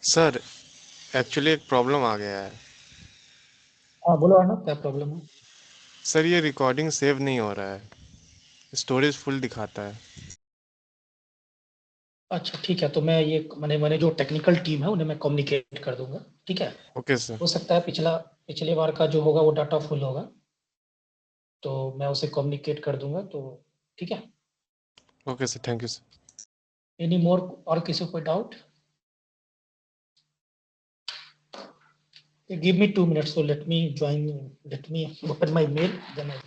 Sir, actually एक problem आ गया है। हाँ बोलो अर्णव, क्या प्रॉब्लम है? सर, ये रिकॉर्डिंग सेव नहीं हो रहा है। स्टोरेज फुल दिखाता है। अच्छा ठीक है, तो मैं ये मैंने जो टेक्निकल टीम है उन्हें मैं कम्युनिकेट कर दूंगा। ठीक है। Okay sir. हो सकता है पिछले बार का जो होगा वो डाटा फुल होगा, तो मैं उसे कम्युनिकेट कर दूंगा। तो ठीक है। Okay sir, thank you sir. Any more? और किसी को कोई doubt? Give me 2 minutes, so let me open my mail, then I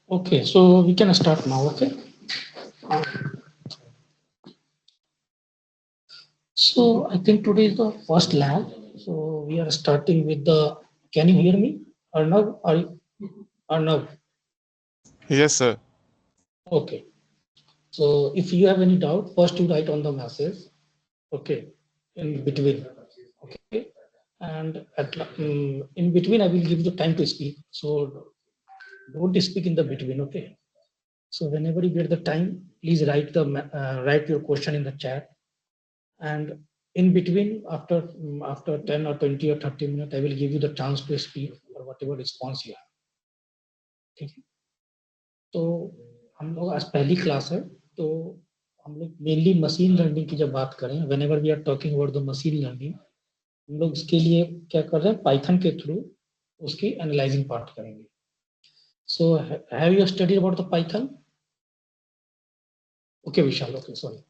Okay, so we can start now. Okay. So I think today is the first lab. So we are starting with the. Can you hear me? Arnav, Arnav. Yes, sir. Okay. So if you have any doubt, first you write on the message. Okay. In between. Okay. And in between, I will give you time to speak. So don't speak in the between. Okay. So whenever you get the time, please write your question in the chat. And in between, after 10 or 20 or 30 minutes, I will give you the chance to speak or whatever response you have. ठीक है. तो हम लोग आज पहली class है, तो हम लोग मेनली मशीन लर्निंग की जब बात करें, whenever we are talking about the machine learning, हम लोग इसके लिए क्या कर रहे हैं, पाइथन के थ्रू उसकी एनालाइजिंग पार्ट करेंगे. So have you studied about the Python? Okay, Vishal. Okay, sorry.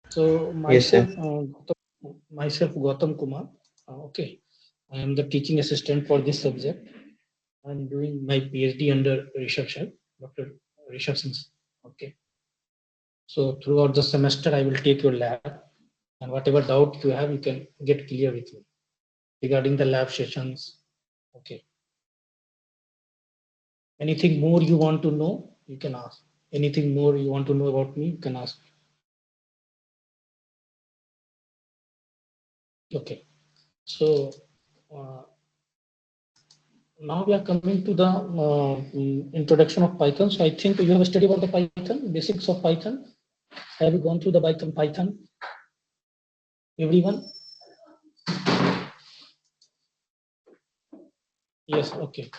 So Yes, sir. myself Gautam Kumar. Okay, I am the teaching assistant for this subject. I'm doing my PhD under Rishabh sir, Dr. Rishabh Singh. Okay. So throughout the semester, I will take your lab, and whatever doubt you have, you can get clear with me regarding the lab sessions. Okay. Anything more you want to know, you can ask. Anything more you want to know about me, you can ask. Okay. So now we are coming to the introduction of Python. So I think you have studied about the Python, basics of Python. Have you gone through the Python? Everyone? Yes, okay.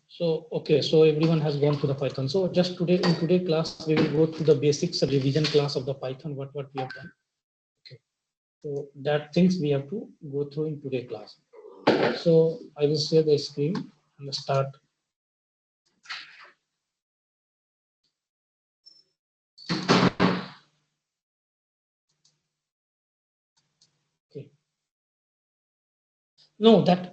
So, okay, so everyone has gone through the Python. So just today, in today's class, we will go through the basics revision class of the Python, what we have done. Okay. So that things we have to go through in today's class. So I will share the screen and start. Okay. No, that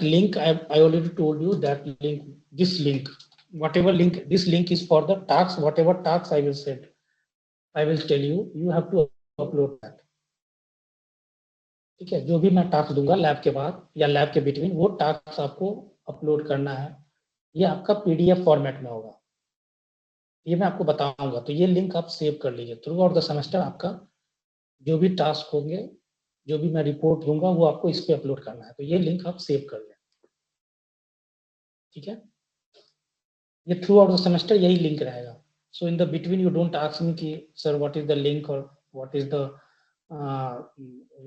link I already told you that link, this link, whatever link, this link is for the tasks, whatever tasks I will set, I will tell you, you have to upload that. ठीक है, जो भी मैं task दूंगा lab के बाद या lab के बिटवीन, वो टास्क आपको अपलोड करना है. ये आपका पीडीएफ फॉर्मेट में होगा, ये मैं आपको बताऊंगा. तो ये लिंक आप सेव कर लीजिए. थ्रू आउट द सेमेस्टर आपका जो भी टास्क होंगे, जो भी मैं रिपोर्ट दूंगा, वो आपको इस पे अपलोड करना है. तो ये लिंक आप सेव कर लें. ठीक है, ये थ्रू आउट द सेमेस्टर यही लिंक रहेगा. So in the between you don't ask me कि sir what is the link और what is the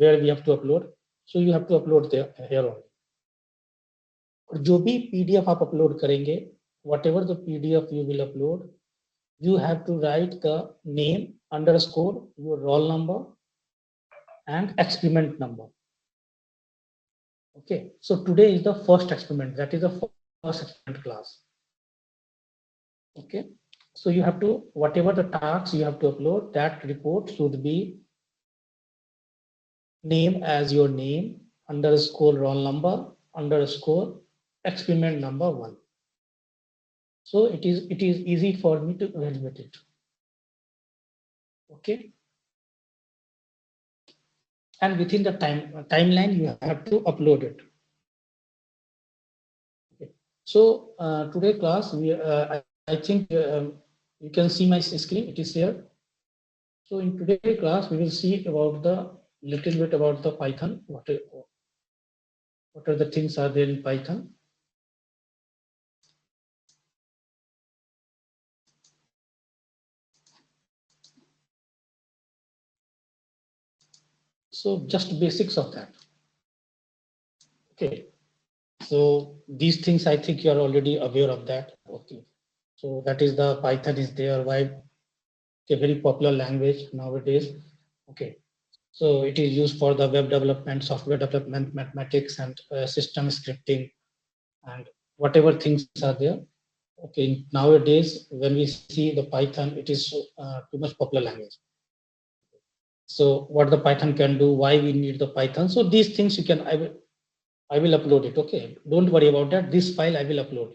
where we have to upload. So you have to upload here only. और जो भी PDF आप upload करेंगे, whatever the PDF you will upload, you have to write the name underscore your roll number and experiment number. Okay, so today is the first experiment, that is the first experiment class. Okay, so you have to, whatever the tasks you have to upload, that report should be name as your name underscore roll number underscore experiment number 1. So it is easy for me to evaluate it. Okay, and within the timeline you have to upload it. Okay. So today class I think you can see my screen, it is here. So in today's class we will see about the little bit about the Python, what are the things are there in Python. So just basics of that. Okay, so these things I think you are already aware of that. Okay, so that is the Python is there, why a very popular language nowadays. Okay, so it is used for the web development, software development, mathematics, and system scripting, and whatever things are there. Okay, nowadays when we see the Python, it is too much popular language. So what the Python can do, why we need the Python. So these things you can, I will upload it. Okay, don't worry about that. This file I will upload.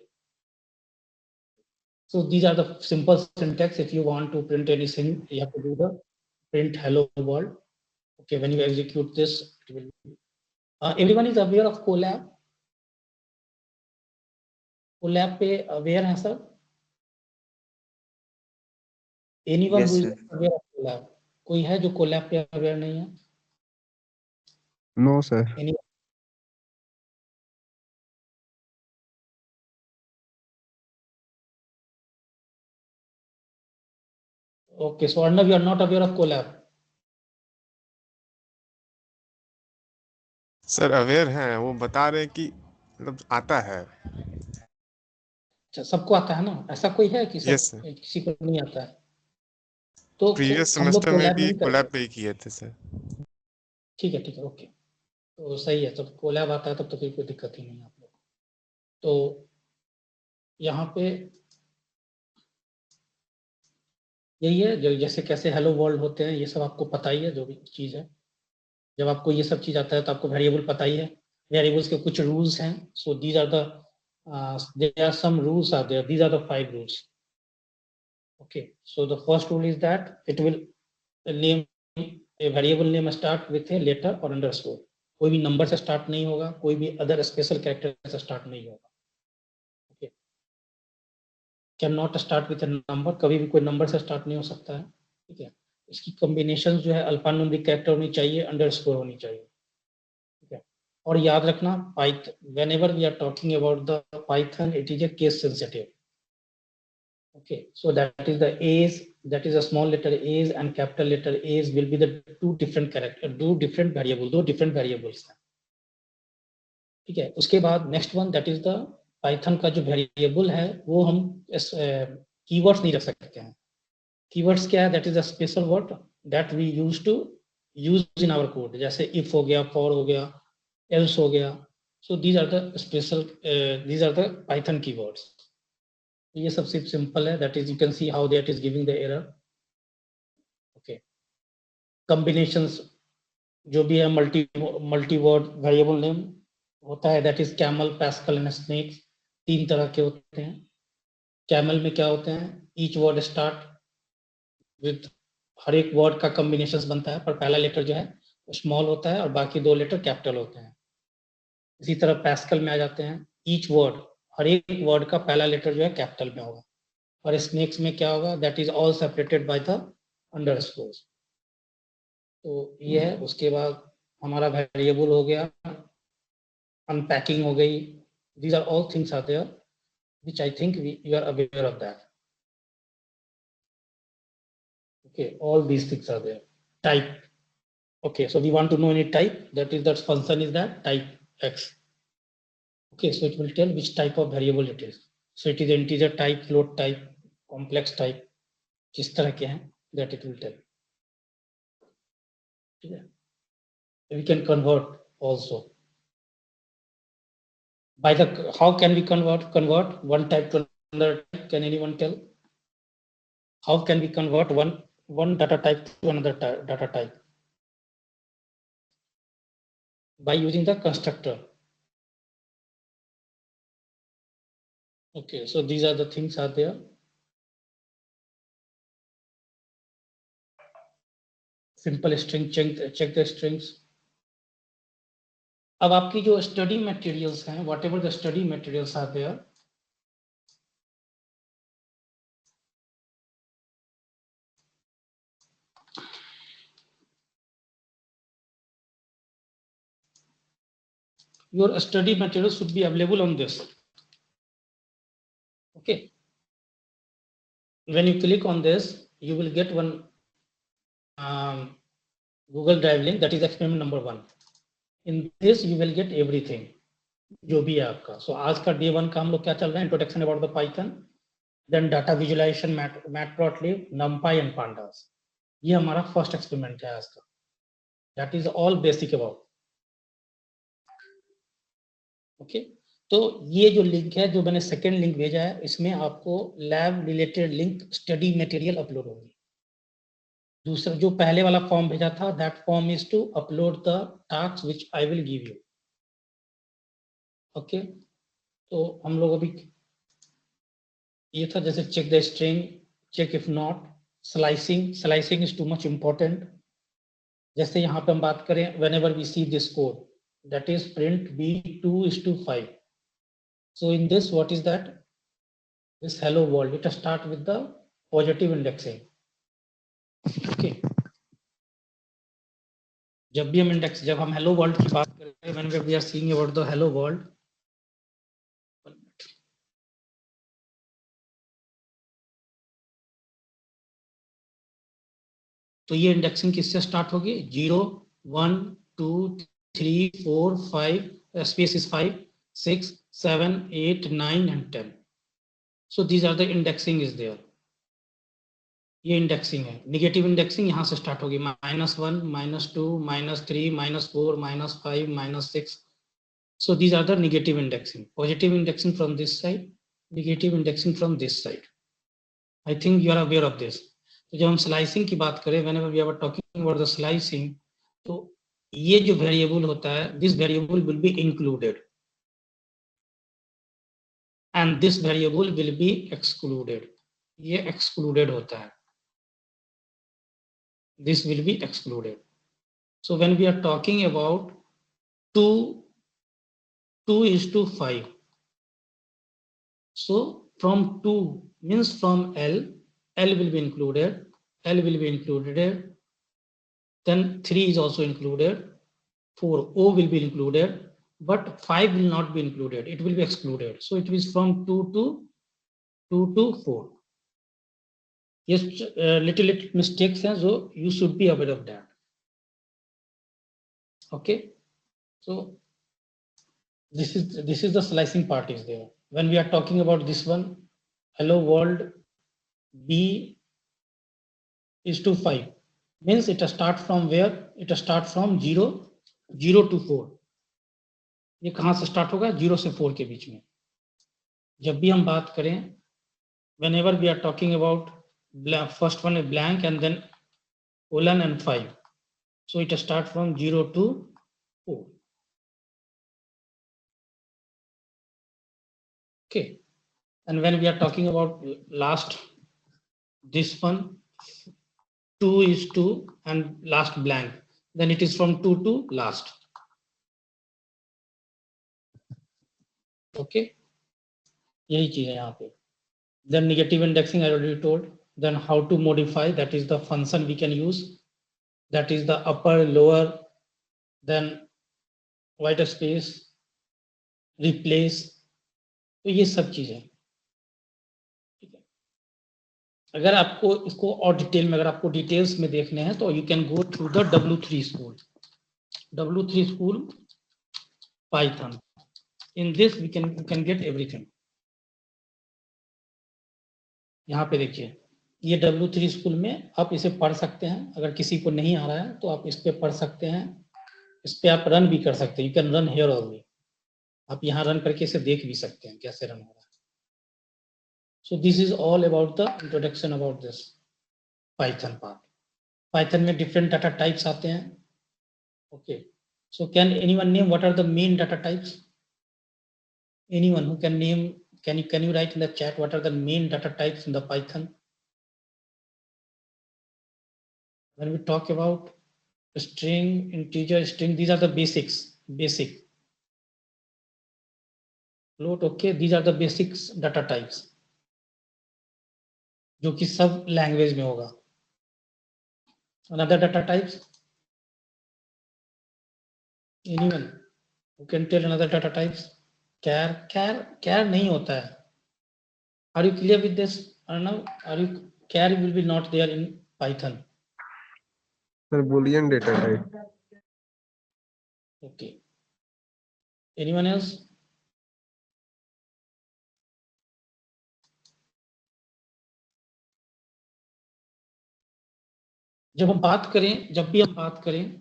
So these are the simple syntax. If you want to print anything, you have to do the print hello world. Okay, when you execute this, it will. Everyone is aware of Colab. Colab पे aware है sir? Anyone Yes, who is sir. aware of Colab? कोई है जो Colab पे aware नहीं है? No, sir. Any? Okay, so Arnav, you are not aware of Colab. Sir aware हैं, वो बता रहे हैं कि मतलब आता है। अच्छा, सबको आता है ना? ऐसा कोई है कि सब Yes, sir. किसी को नहीं आता है? तो प्रीवियस हम लोग सेमेस्टर में कोलैब भी नहीं कोलैब करेंगे। पे ही किए थे सर। ठीक है, ओके। तो सही है, जब कोलैब आता है तब तो फिर कोई दिक्कत ही नहीं है आप लोग। तो यहाँ पे यही है, जो जैसे कैसे हेलो वर्ल्ड होते हैं, ये सब आपको पता ही है, जो भी चीज़ है। जब आपको ये सब चीज़ आता है तो आपको वेरिएबल पता ही है। वेरिएबल्स के कुछ रूल्स हैं। So these are the there are some rules are there, these are the 5 rules. Okay, so the first rule is that it will name a variable name start with a letter और underscore. कोई भी number से start नहीं होगा, कोई भी other special character से start नहीं होगा। Okay, can not start with a number, कभी भी कोई नंबर से स्टार्ट नहीं हो सकता है। ठीक है, इसकी कॉम्बिनेशन जो है अल्फान्यूमेरिक कैरेक्टर होनी चाहिए, अंडरस्कोर होनी चाहिए। ठीक है, और याद रखना Python, whenever we are talking about the Python, it is a case sensitive. Okay, so that is the A's, that is a small letter A's and capital letter A's will be the two different character, two different variable, दो different variables हैं। ठीक है, उसके बाद next one that is the Python का जो variable है वो हम keywords नहीं रख सकते हैं। Keywords क्या है? That is a special word that we used to use in our code, जैसे if हो गया, for हो गया, else हो गया। So these are the special, these are the Python keywords। ये सबसे सिंपल है, that is you can see how that is giving the error. Okay, combinations जो भी है, मल्टी वर्ड वेरिएबल नेम होता है, that is camel, Pascal and snacks. 3 तरह के होते हैं। कैमल में क्या होते हैं? ईच वर्ड स्टार्ट विद, हर एक वर्ड का कॉम्बिनेशन बनता है, पर पहला लेटर जो है स्मॉल होता है और बाकी 2 लेटर कैपिटल होते हैं। इसी तरह पैस्कल में आ जाते हैं, ईच वर्ड, हर एक वर्ड का पहला लेटर जो है कैपिटल में होगा। और स्नेक्स में क्या होगा? That is all separated by the underscore. तो ये है। उसके बाद हमारा वेरिएबल हो गया, अनपैकिंग हो गई। These are all things are there which I think you are aware of that. Okay, all these things are there. Type, okay, so we want to know any type, that is, that function is that type x। okay, so it will tell which type of variable it is, so it is integer type, float type, complex type, जिस तरह के हैं that it will tell। ठीक है, we can convert also by the, how can we convert one type to another type? Can anyone tell how can we convert one data type to another data type? By using the constructor। okay, so these are the things are there। Simple string, check the strings. अब आपकी जो study materials हैं, whatever the study materials are there, your study materials should be available on this। okay, when you click on this you will get one Google Drive link, that is experiment number 1। in this you will get everything जो भी है आपका। सो आज का day 1 का हम लोग क्या चल रहा है? Introduction about the Python, then data visualization, Matplotlib, NumPy and pandas. ये हमारा फर्स्ट एक्सपेरिमेंट है आज का। That is all basic about. Okay, तो ये जो लिंक है, जो मैंने सेकेंड लिंक भेजा है, इसमें आपको lab related link, study material upload होगी। दूसरा जो पहले वाला फॉर्म भेजा था, that form is to upload the task which I will give you. Okay, तो हम लोग अभी ये था जैसे check the string, check if not, slicing is too much important. जैसे यहाँ पे हम बात करें, whenever we see this code that is print B2:5. So in this, what is that? This hello world, it start with the positive indexing. Okay. जब हम hello world की बात करें, when we are seeing about the hello world, तो ये indexing किससे start होगी? 0, 1, 2, 3, 4, 5, space is 5, 6, 7, 8, 9 and 10. So these are the indexing is there. ये इंडेक्सिंग है। निगेटिव इंडेक्सिंग यहाँ से स्टार्ट होगी, -1, -2, -3, -4, -5, -6. So these are the negative indexing. Positive indexing from this side, negative indexing from this side. I think you are aware of this. तो जब हम slicing की बात करें, whenever we are talking about the slicing, तो ये जो variable होता है, this variable will be included and this variable will be excluded. ये excluded होता है, this will be excluded. So when we are talking about 2:5, so from 2 means from L will be included, then 3 is also included, 4 O will be included, but 5 will not be included, it will be excluded. So it is from 2 to 4. Yes, little mistakes हैं, so you should be aware of that. Okay, so this is the slicing part is there. When we are talking about this one, hello world B:5 means it start from where? It start from 0 to 4. ये कहाँ से start होगा? 0 से 4 के बीच में। जब भी हम बात करें, whenever we are talking about first one is blank and then colon and 5, so it start from 0 to 4. Okay, and when we are talking about last, this one 2 is 2 and last blank, then it is from 2 to last. Okay, यही चीज है यहाँ पे. Then negative indexing I already told. Then how to modify, that is the function we can use, that is the upper, lower, then white space, replace. तो ये सब चीजें, ठीक है. अगर आपको इसको और डिटेल में, अगर आपको डिटेल्स में देखने हैं तो you can go through the W3 school, W3 school Python. In this you can get everything. यहाँ पे देखिए, ये W3 स्कूल में आप इसे पढ़ सकते हैं. अगर किसी को नहीं आ रहा है तो आप इस पे पढ़ सकते हैं, इस पे आप रन भी कर सकते हैं. You can run here also. आप यहाँ रन करके इसे देख भी सकते हैं कैसे रन हो रहा है. So this is all about the introduction about this Python part. Python में different data types आते हैं. Okay, so can anyone name what are the main data types? Anyone who can name, can you write in the chat what are the main data types in the Python? When we talk about string, integer, string, these are the basic. Float, okay, these are the basics data types जो कि सब language में होगा. Another data types? Anyone who can tell another data types? Char नहीं होता है. Are you clear with this? Arnav, char will be not there in Python. Sir, Boolean data type. Okay. Anyone else? जब भी हम बात करें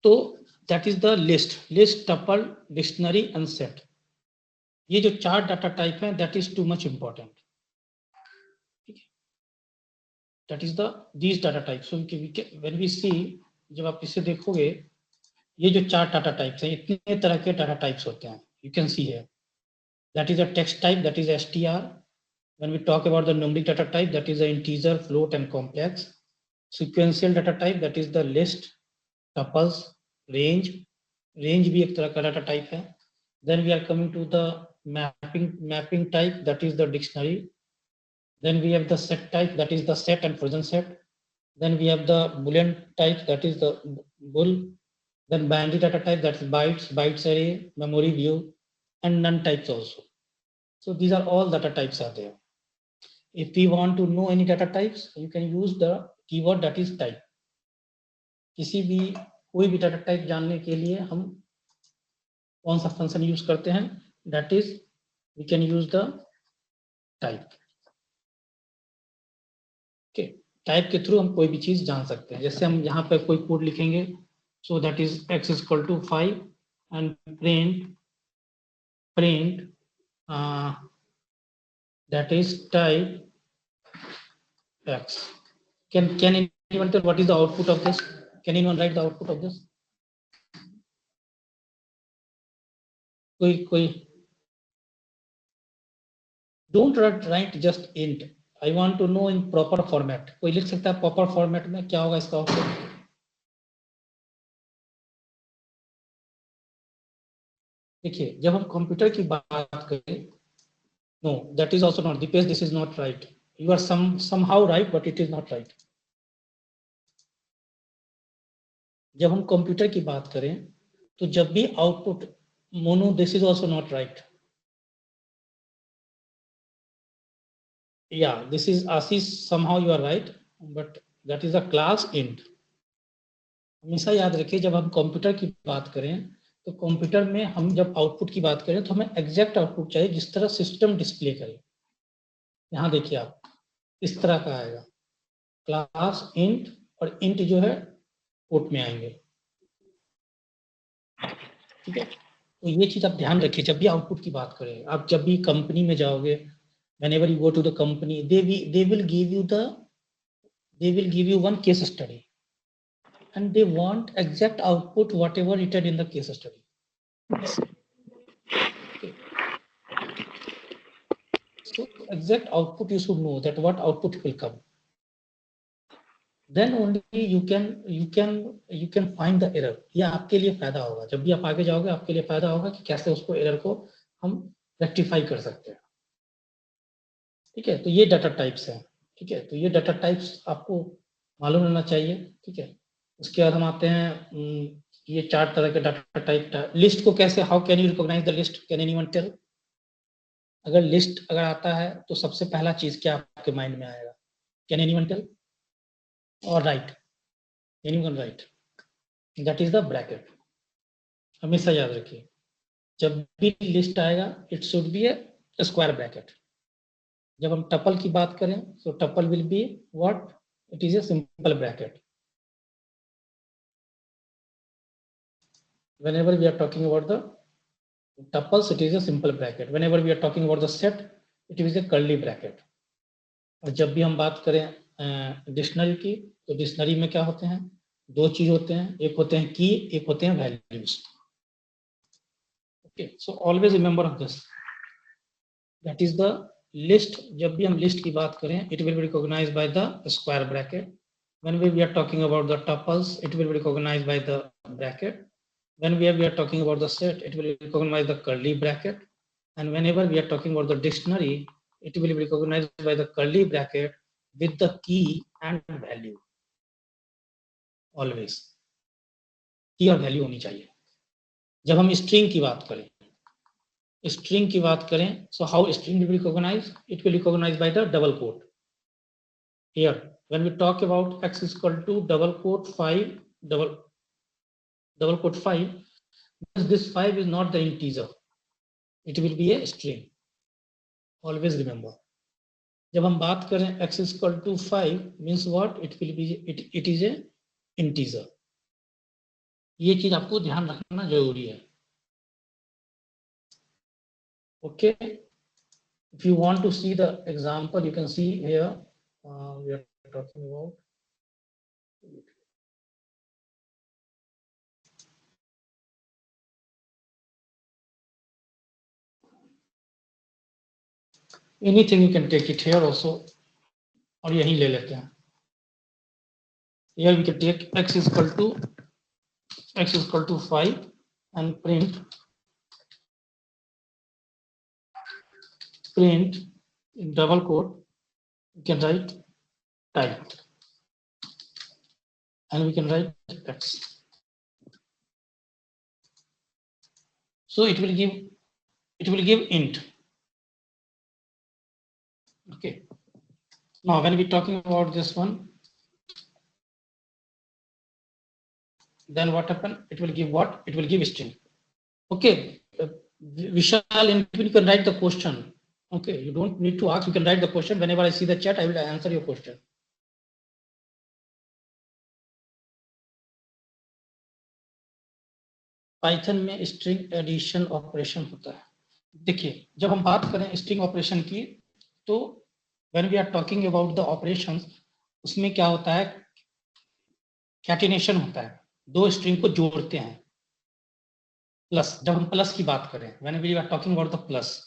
तो that is the list, tuple, dictionary and set. ये जो 4 डाटा टाइप है, that is too much important. That is these data types. So when we see, जब आप इसे देखोगे, ये जो 4 डाटा टाइप्स हैं, इतने तरह के डाटा टाइप्स होते हैं. You can see here. That is a text type, that is str. When we talk about the numeric data type, that is the integer, float, and complex. Sequential data type, that is the list, tuples, range. Range भी एक तरह का data type है. Then we are coming to the mapping type, that is the dictionary. Then we have the set type, that is the set and frozen set. Then we have the boolean type, that is the bool. Then binary data type, that is bytes array, memory view, and none types also. So these are all data types are there. If we want to know any data types, you can use the keyword that is type. किसी भी कोई भी data type जानने के लिए हम कौन सा फंक्शन यूज करते हैं, that is we can use the type. Okay, type के थ्रू हम कोई भी चीज जान सकते हैं. जैसे हम यहाँ पे कोई कोड लिखेंगे, so that is x is equal to 5 and print that is type x. Can anyone tell what is the output of this? Can anyone write the output of this? कोई don't write just int. I want to know in proper format. कोई लिख सकता है proper format में क्या होगा इसका output? देखिए जब हम कंप्यूटर की बात करें, no, that is also not. Dipesh, this is not right. You are somehow right, but it is not right. जब हम कंप्यूटर की बात करें तो जब भी output mono, this is also not right. या this is Ashish, somehow you are right, but that is a class int. हमेशा याद रखिए जब हम कंप्यूटर की बात करें तो कंप्यूटर में हम जब आउटपुट की बात करें तो हमें एग्जैक्ट आउटपुट चाहिए जिस तरह सिस्टम डिस्प्ले करे. यहाँ देखिए आप इस तरह का आएगा क्लास इंट, और इंट जो है कोट में आएंगे. ठीक है, तो ये चीज आप ध्यान रखिए जब भी आउटपुट की बात करें. आप जब भी कंपनी में जाओगे, whenever you go to the company, they will give you one case study and they want exact output whatever written in the case study. Okay. So exact output you should know that what output will come. Then only you can find the error. ये आपके लिए फायदा होगा. जब भी आप आगे जाओगे आपके लिए फायदा होगा कि कैसे उसको एरर को हम रेक्टिफाई कर सकते हैं. ठीक है, तो ये डाटा टाइप्स हैं. ठीक है, तो ये डाटा टाइप्स आपको मालूम रहना चाहिए. ठीक है, उसके बाद हम आते हैं ये 4 तरह के डाटा टाइप. लिस्ट को कैसे, how can you recognize the list? Can anyone tell? अगर लिस्ट अगर आता है तो सबसे पहला चीज क्या आपके माइंड में आएगा? Can anyone tell? और right, anyone right? That is the bracket. हमेशा याद रखिए जब भी लिस्ट आएगा it should be a square bracket. जब हम टपल की बात करें तो tuple will be what? It is a simple bracket. Whenever we are talking about the tuples, it is a simple bracket. Whenever we are talking about the set, it is a curly bracket. और जब भी हम बात करें dictionary की तो dictionary में क्या होते हैं? 2 चीज होते हैं, एक होते हैं की, एक होते हैं values. Okay, so always remember of this. That is the list. जब भी हम लिस्ट की बात करें it will be recognized by the square bracket. Whenever we are talking about the tuples, it will be recognized by the bracket. When we are talking about the set, it will recognize the curly bracket. And whenever we are talking about the dictionary, it will be recognized by the curly bracket with the key and value. Always key और value होनी चाहिए. जब हम string की बात करें, so how string will be recognized? It will be recognized by the double quote. Here, when we talk about x is equal to double quote 5, double quote 5, this 5 is not the integer, it will be a string. Always remember. जब हम बात करें x is equal to 5 means what? It is a integer. ये चीज आपको ध्यान रखना जरूरी है. Okay, if you want to see the example you can see here. We are talking about anything you can take it here also, और यहीं ले लेते हैं। Here we can take x is equal to 5 and print in double quote, we can write type, and we can write x. So it will give int. Okay. Now when we talking about this one, then what happen? It will give what? It will give string. Okay. Vishal, in between you can write the question. Okay, you don't need to ask, you can write the question. Whenever I see the chat, I will answer your question. Python में string addition operation होता है। देखिए, जब हम बात करें string operation की, तो when we are talking about the operations, उसमें क्या होता है? कैटिनेशन होता है, दो स्ट्रिंग को जोड़ते हैं। प्लस, जब हम प्लस की बात करें, when we are talking about the plus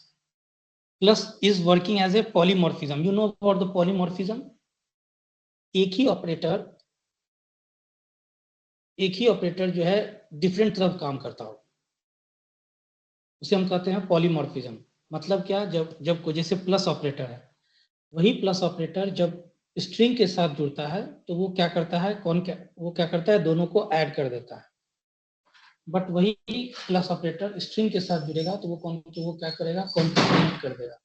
is working as a polymorphism. You know about the polymorphism? एक ही ऑपरेटर जो है डिफरेंट तरफ काम करता हो, उसे हम कहते हैं पॉलीमॉर्फिज्म। मतलब क्या? जब कोई, जैसे प्लस ऑपरेटर है, वही प्लस ऑपरेटर जब स्ट्रिंग के साथ जुड़ता है तो वो क्या करता है? वो क्या करता है? दोनों को ऐड कर देता है। बट वही प्लस ऑपरेटर स्ट्रिंग के साथ जुड़ेगा तो वो क्या करेगा? कॉन्कैटिनेट कर देगा।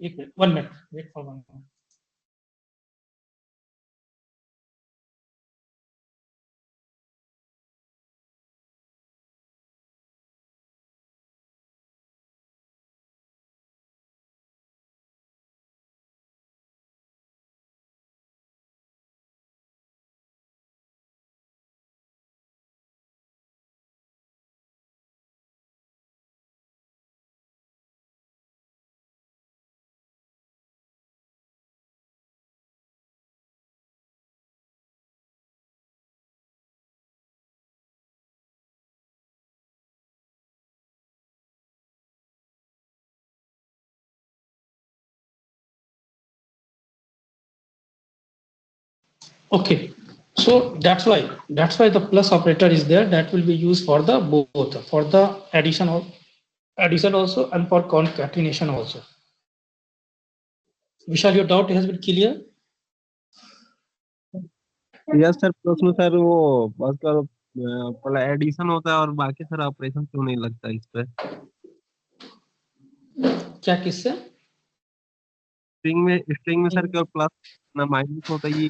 एक minute, 1 minute, wait for 1 minute. Okay, so that's why the plus operator is there. That will be used for the both, for the addition also and for concatenation also. Vishal, your doubt has been clear? Yes sir, प्रश्न sir वो बस पहला addition होता है और बाकी सारा operation क्यों नहीं लगता इस पे? क्या किससे? स्ट्रिंग में सर केवल प्लस ना माइनस होता है, ये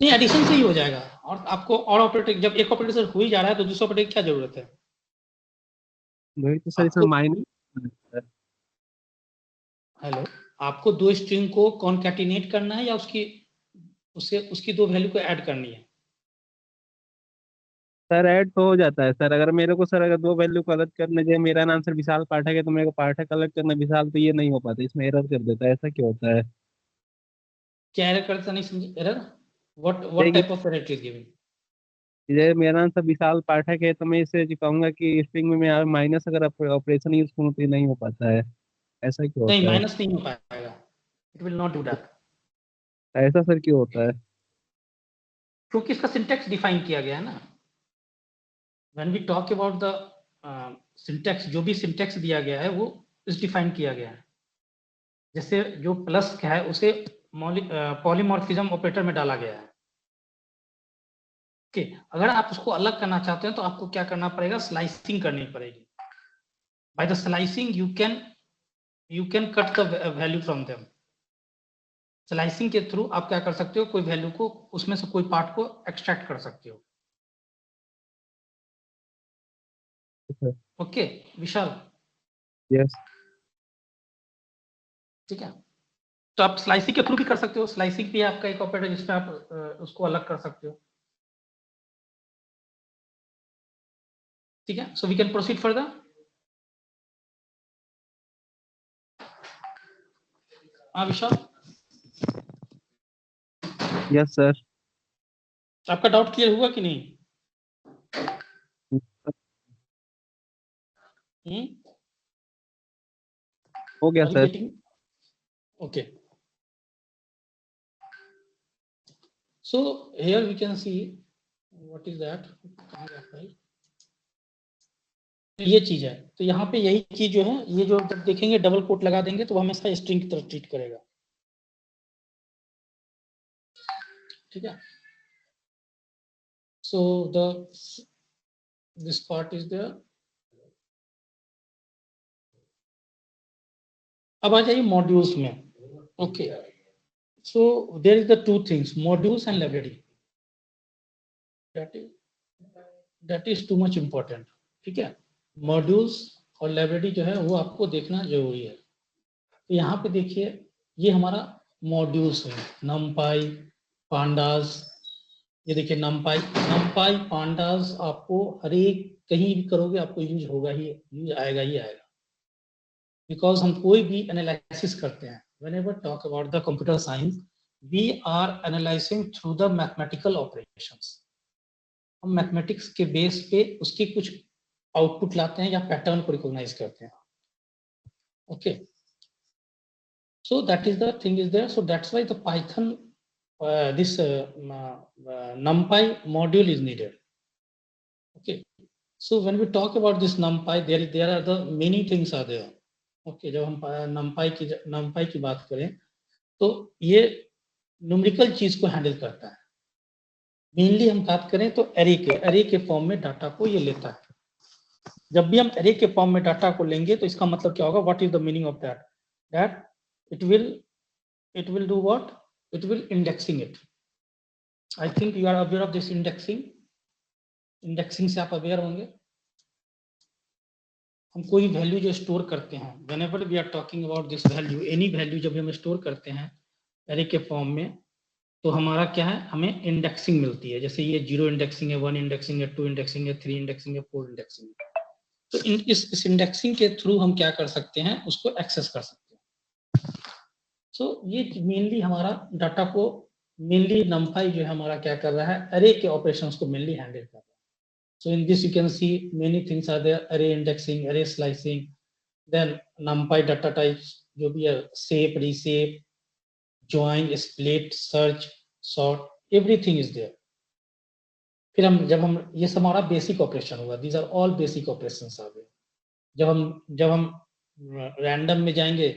नहीं, एडिशन से ही हो जाएगा। और आपको और ऑपरेटर, जब एक ऑपरेटर सर हो ही जा रहा है तो दूसरे ऑपरेटर की क्या जरूरत है? नहीं तो सर इसमें माइनस। हेलो, आपको दो स्ट्रिंग को कॉन्कैटिनेट करना है या उसकी दो वैल्यू को ऐड करनी है? सर ऐड तो हो जाता है सर। अगर मेरे को सर अगर दो वैल्यू को अलग करने जाए, मेरा नाम सर विशाल पाठक है, तो मेरे को पाठक अलग करना विशाल, तो ये नहीं हो पाता, इसमें एरर कर देता है। ऐसा क्यों होता है? क्या एरर करता? नहीं समझे। एरर व्हाट देखिए, type of error is giving? ये मेरा नाम सर विशाल पाठक है, तो मैं इसे जो कहूंगा कि स्ट्रिंग में मैं माइनस अगर ऑपरेशन यूज करूँ तो ये नहीं हो पाता है। ऐसा क्यों नहीं, होता है? माइनस नहीं हो पाएगा। It will not do that. ऐसा सर क्यों होता है? क्योंकि इसका सिंटेक्स डिफाइन किया गया है ना। When we talk about the syntax, जो भी सिंटेक्स दिया गया है वो इस डिफाइन किया गया है। जैसे जो प्लस है उसे पॉलीमॉर्फिज्म ऑपरेटर में डाला गया है। ओके, अगर आप उसको अलग करना चाहते हैं तो आपको क्या करना पड़ेगा? स्लाइसिंग करनी पड़ेगी। By the slicing you can cut the value from them. Slicing के थ्रू आप क्या कर सकते हो? कोई वैल्यू को, उसमें से कोई पार्ट को एक्सट्रैक्ट कर सकते हो। ओके विशाल, यस। ठीक है। तो आप स्लाइसिंग के थ्रू भी कर सकते हो। स्लाइसिंग भी आपका एक ऑपरेटर जिसमें आप उसको अलग कर सकते हो। ठीक है, so we can proceed further. हाँ विशाल, यस सर। आपका डाउट क्लियर हुआ कि नहीं? हो गया Are you sir. getting? Okay. So here we can see what is that. कहाँ गया file? तो ये चीज है, तो यहाँ पे यही चीज जो है, ये जो जब देखेंगे डबल कोट लगा देंगे तो वो हमेशा स्ट्रिंग की तरह ट्रीट करेगा, ठीक है। So the this part is there. अब आ जाइए मॉड्यूल्स में। Okay, so there is the two things, modules and library, that is too much important, ठीक है। मॉड्यूल्स और लाइब्रेरी जो है वो आपको देखना जरूरी है। तो यहाँ पे देखिए, ये हमारा मॉड्यूल्स है, नमपाई, पांडास। ये देखिए नमपाई, नमपाई पांडास आपको हर एक कहीं भी करोगे आपको यूज होगा ही, यूज आएगा ही आएगा। बिकॉज हम कोई भी एनालिसिस करते हैं, whenever talk about the computer science, we are analyzing through the mathematical operations। हम मैथमेटिक्स के बेस पे उसके कुछ आउटपुट लाते हैं या पैटर्न को रिकॉग्नाइज करते हैं। Okay, so that is the thing is there, so that's why the Python this numpy module is needed। Okay, so when we talk about this numpy, there are the many things are there। Okay, जब हम numpy की बात करें तो ये numerical चीज को handle करता है। मेनली हम बात करें तो एरे के फॉर्म में डाटा को ये लेता है। जब भी हम एरे के फॉर्म में डाटा को लेंगे तो इसका मतलब क्या होगा, what is the meaning of that, that it will do what, it will indexing it। I think you are aware of this indexing से आप अवेयर होंगे। हम कोई वैल्यू जो स्टोर करते हैं, whenever we are talking about this value, any value जब हम स्टोर करते हैं एरे के फॉर्म में, तो हमारा क्या है, हमें इंडेक्सिंग मिलती है। जैसे ये 0 इंडेक्सिंग है, 1 इंडेक्सिंग है, 2 इंडेक्सिंग है, 3 इंडेक्सिंग है, 4 इंडेक्सिंग है। तो इस इंडेक्सिंग के थ्रू हम क्या कर सकते हैं, उसको एक्सेस कर सकते हैं। सो ये मेनली हमारा डाटा को, मेनली नमपाई जो है हमारा क्या कर रहा है, अरे के ऑपरेशंस को मेनली हैंडल कर रहा है। So in this you can see many things are there, अरे इंडेक्सिंग, अरे slicing, then NumPy data types जो भी है, shape, reshape, join, split, search, sort, everything is there. फिर हम ये सब हमारा बेसिक ऑपरेशन होगा, these are all basic operations are there. जब हम रैंडम में जाएंगे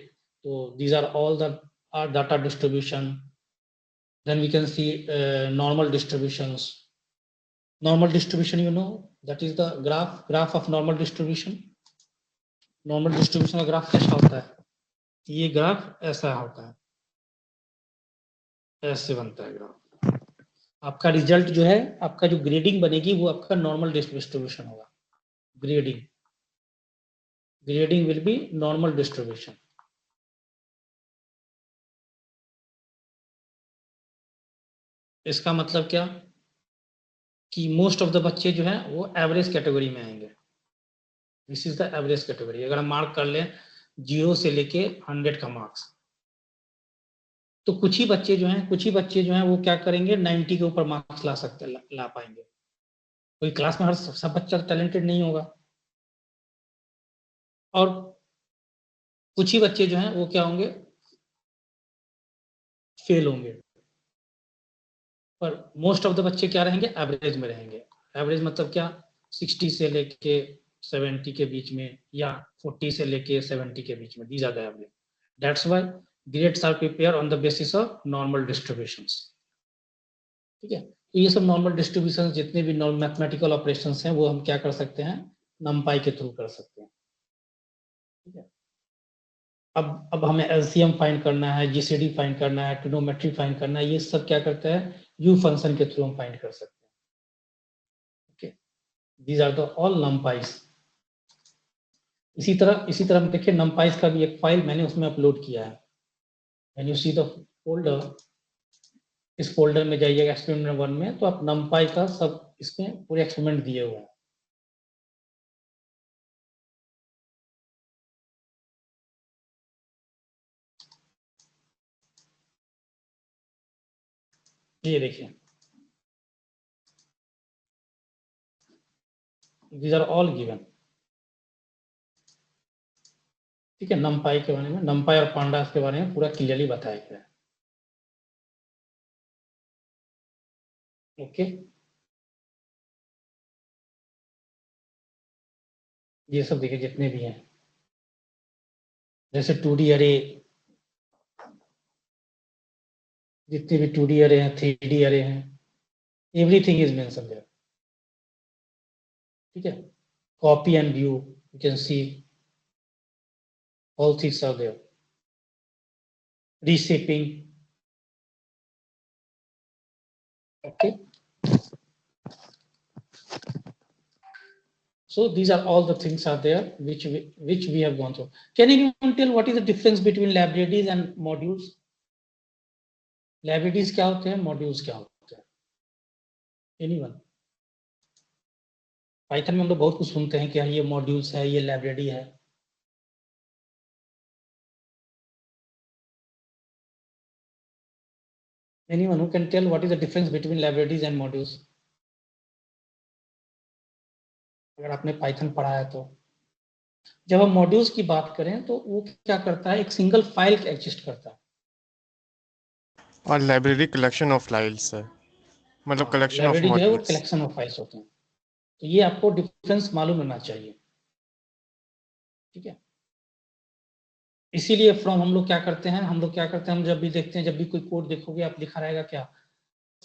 तो these are all the are data distribution. Then we can see normal distributions। Normal distribution, you know, that is the graph of normal distribution। Normal distribution का graph कैसा होता है, ये ग्राफ ऐसा होता है, ऐसे बनता है ग्राफ। आपका रिजल्ट जो है, आपका जो ग्रेडिंग बनेगी वो आपका नॉर्मल डिस्ट्रीब्यूशन होगा। Grading will be normal distribution. इसका मतलब क्या कि मोस्ट ऑफ द बच्चे जो है वो एवरेज कैटेगरी में आएंगे। This is the average category. अगर हम मार्क कर लें 0 से लेके 100 का मार्क्स, तो कुछ ही बच्चे जो हैं वो क्या करेंगे, 90 के ऊपर मार्क्स ला पाएंगे। कोई क्लास में हर सब बच्चा टैलेंटेड नहीं होगा, और कुछ ही बच्चे जो हैं वो क्या होंगे, फेल होंगे। पर मोस्ट ऑफ द बच्चे क्या रहेंगे, एवरेज में रहेंगे। एवरेज मतलब क्या, 60 से लेके 70 के बीच में, या 40 से लेके 70 के बीच में, these are the average. That's why grades are prepare on the basis of normal distributions. ठीक है, तो ये सब नॉर्मल डिस्ट्रीब्यूशन, जितने भी मैथमेटिकल ऑपरेशंस हैं वो हम क्या कर सकते हैं, नमपाई के थ्रू कर सकते हैं। ठीक है, अब हमें एलसीएम फाइंड करना है, जीसीडी फाइंड करना है, ट्रिग्नोमेट्री फाइंड करना है, ये सब क्या करता है, यू फंक्शन के थ्रू हम फाइंड कर सकते हैं। Okay, these are the all NumPys. इसी तरह देखिए, नमपाइस का भी एक फाइल मैंने उसमें अपलोड किया है। When you see the folder, इस फोल्डर में जाइएगा एक्सपेरिमेंट 1 में, तो आप नमपाई का सब इसमें पूरे एक्सपेरिमेंट दिए हुए हैं। ये देखिए, these are all given। ठीक है, numpy के बारे में, numpy और pandas के बारे में पूरा क्लियरली बताया गया है। ओके, ये सब देखिए जितने भी हैं, जैसे 2D अरे, जितने भी 2D अरे हैं, 3D अरे हैं, एवरीथिंग इज मेंशन देयर। ठीक है, copy and view, you can see all things are there, reshaping, okay, so these are all the things are there which we have gone through. Can anyone tell what is the difference between libraries and modules? Libraries क्या होते हैं, modules क्या होते हैं? Anyone? Python में हम लोग बहुत कुछ सुनते हैं कि ये मॉड्यूल्स है, ये लाइब्रेरी है। Anyone who can tell what is the difference between libraries and modules? अगर आपने पाइथन पढ़ा है तो जब हम मॉड्यूल्स की बात करें तो वो क्या करता है, एक सिंगल फाइल एग्जिस्ट करता है। और लाइब्रेरी कलेक्शन ऑफ फाइल्स है, मतलब कलेक्शन ऑफ लाइब्रेरी जो है वो मॉड्यूल्स। कलेक्शन ऑफ फाइल्स होते हैं। तो ये आपको डिफरेंस मालूम होना चाहिए। ठीक है, इसीलिए फ्रॉम हम लोग क्या करते हैं, हम जब भी देखते हैं, जब भी कोई कोड देखोगे आप लिखा रहेगा क्या,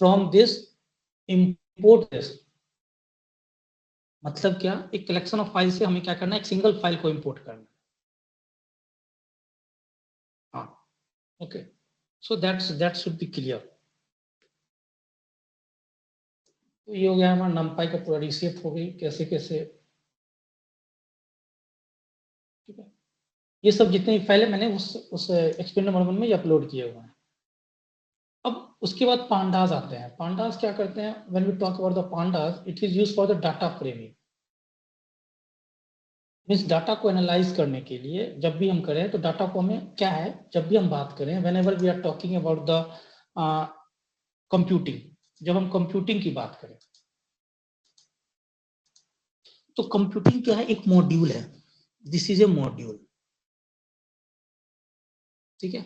फ्रॉम दिस इंपोर्ट दिस, मतलब क्या, एक कलेक्शन ऑफ फाइल से हमें क्या करना है, एक सिंगल फाइल को इंपोर्ट करना है। हाँ, okay, so that should be clear. तो ये हो गया हमारा नमपाई का पूरा रिसेप हो गई कैसे कैसे। ठीक है, ये सब जितने भी फाइल है मैंने उस एक्सपेरिमेंट नंबर 1 में अपलोड किए हुए हैं। अब उसके बाद पांडास आते हैं। पांडास क्या करते हैं, when we talk about the pandas, it is used for the data framing. Means data को एनालाइज करने के लिए जब भी हम करें तो डाटा को हमें क्या है, जब भी हम बात करें, whenever we are talking about the computing, जब हम कंप्यूटिंग की बात करें तो कंप्यूटिंग क्या है, एक मॉड्यूल है। This is a module. ठीक है,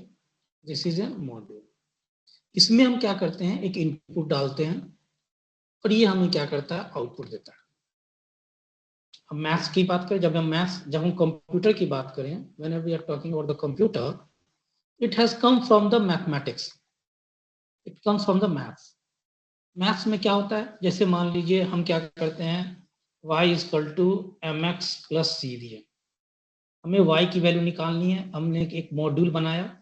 दिस इज ए मॉड्यूल। इसमें हम क्या करते हैं, एक इनपुट डालते हैं और ये हमें क्या करता है, आउटपुट देता है। अब मैथ्स की बात करें, जब हम कंप्यूटर की बात करें, whenever we are talking about the computer, it has come from the mathematics, it comes from the maths. Maths में क्या होता है, जैसे मान लीजिए हम क्या करते हैं, y equal to m x plus c दिए, हमें y की वैल्यू निकालनी है, हमने एक मॉड्यूल बनाया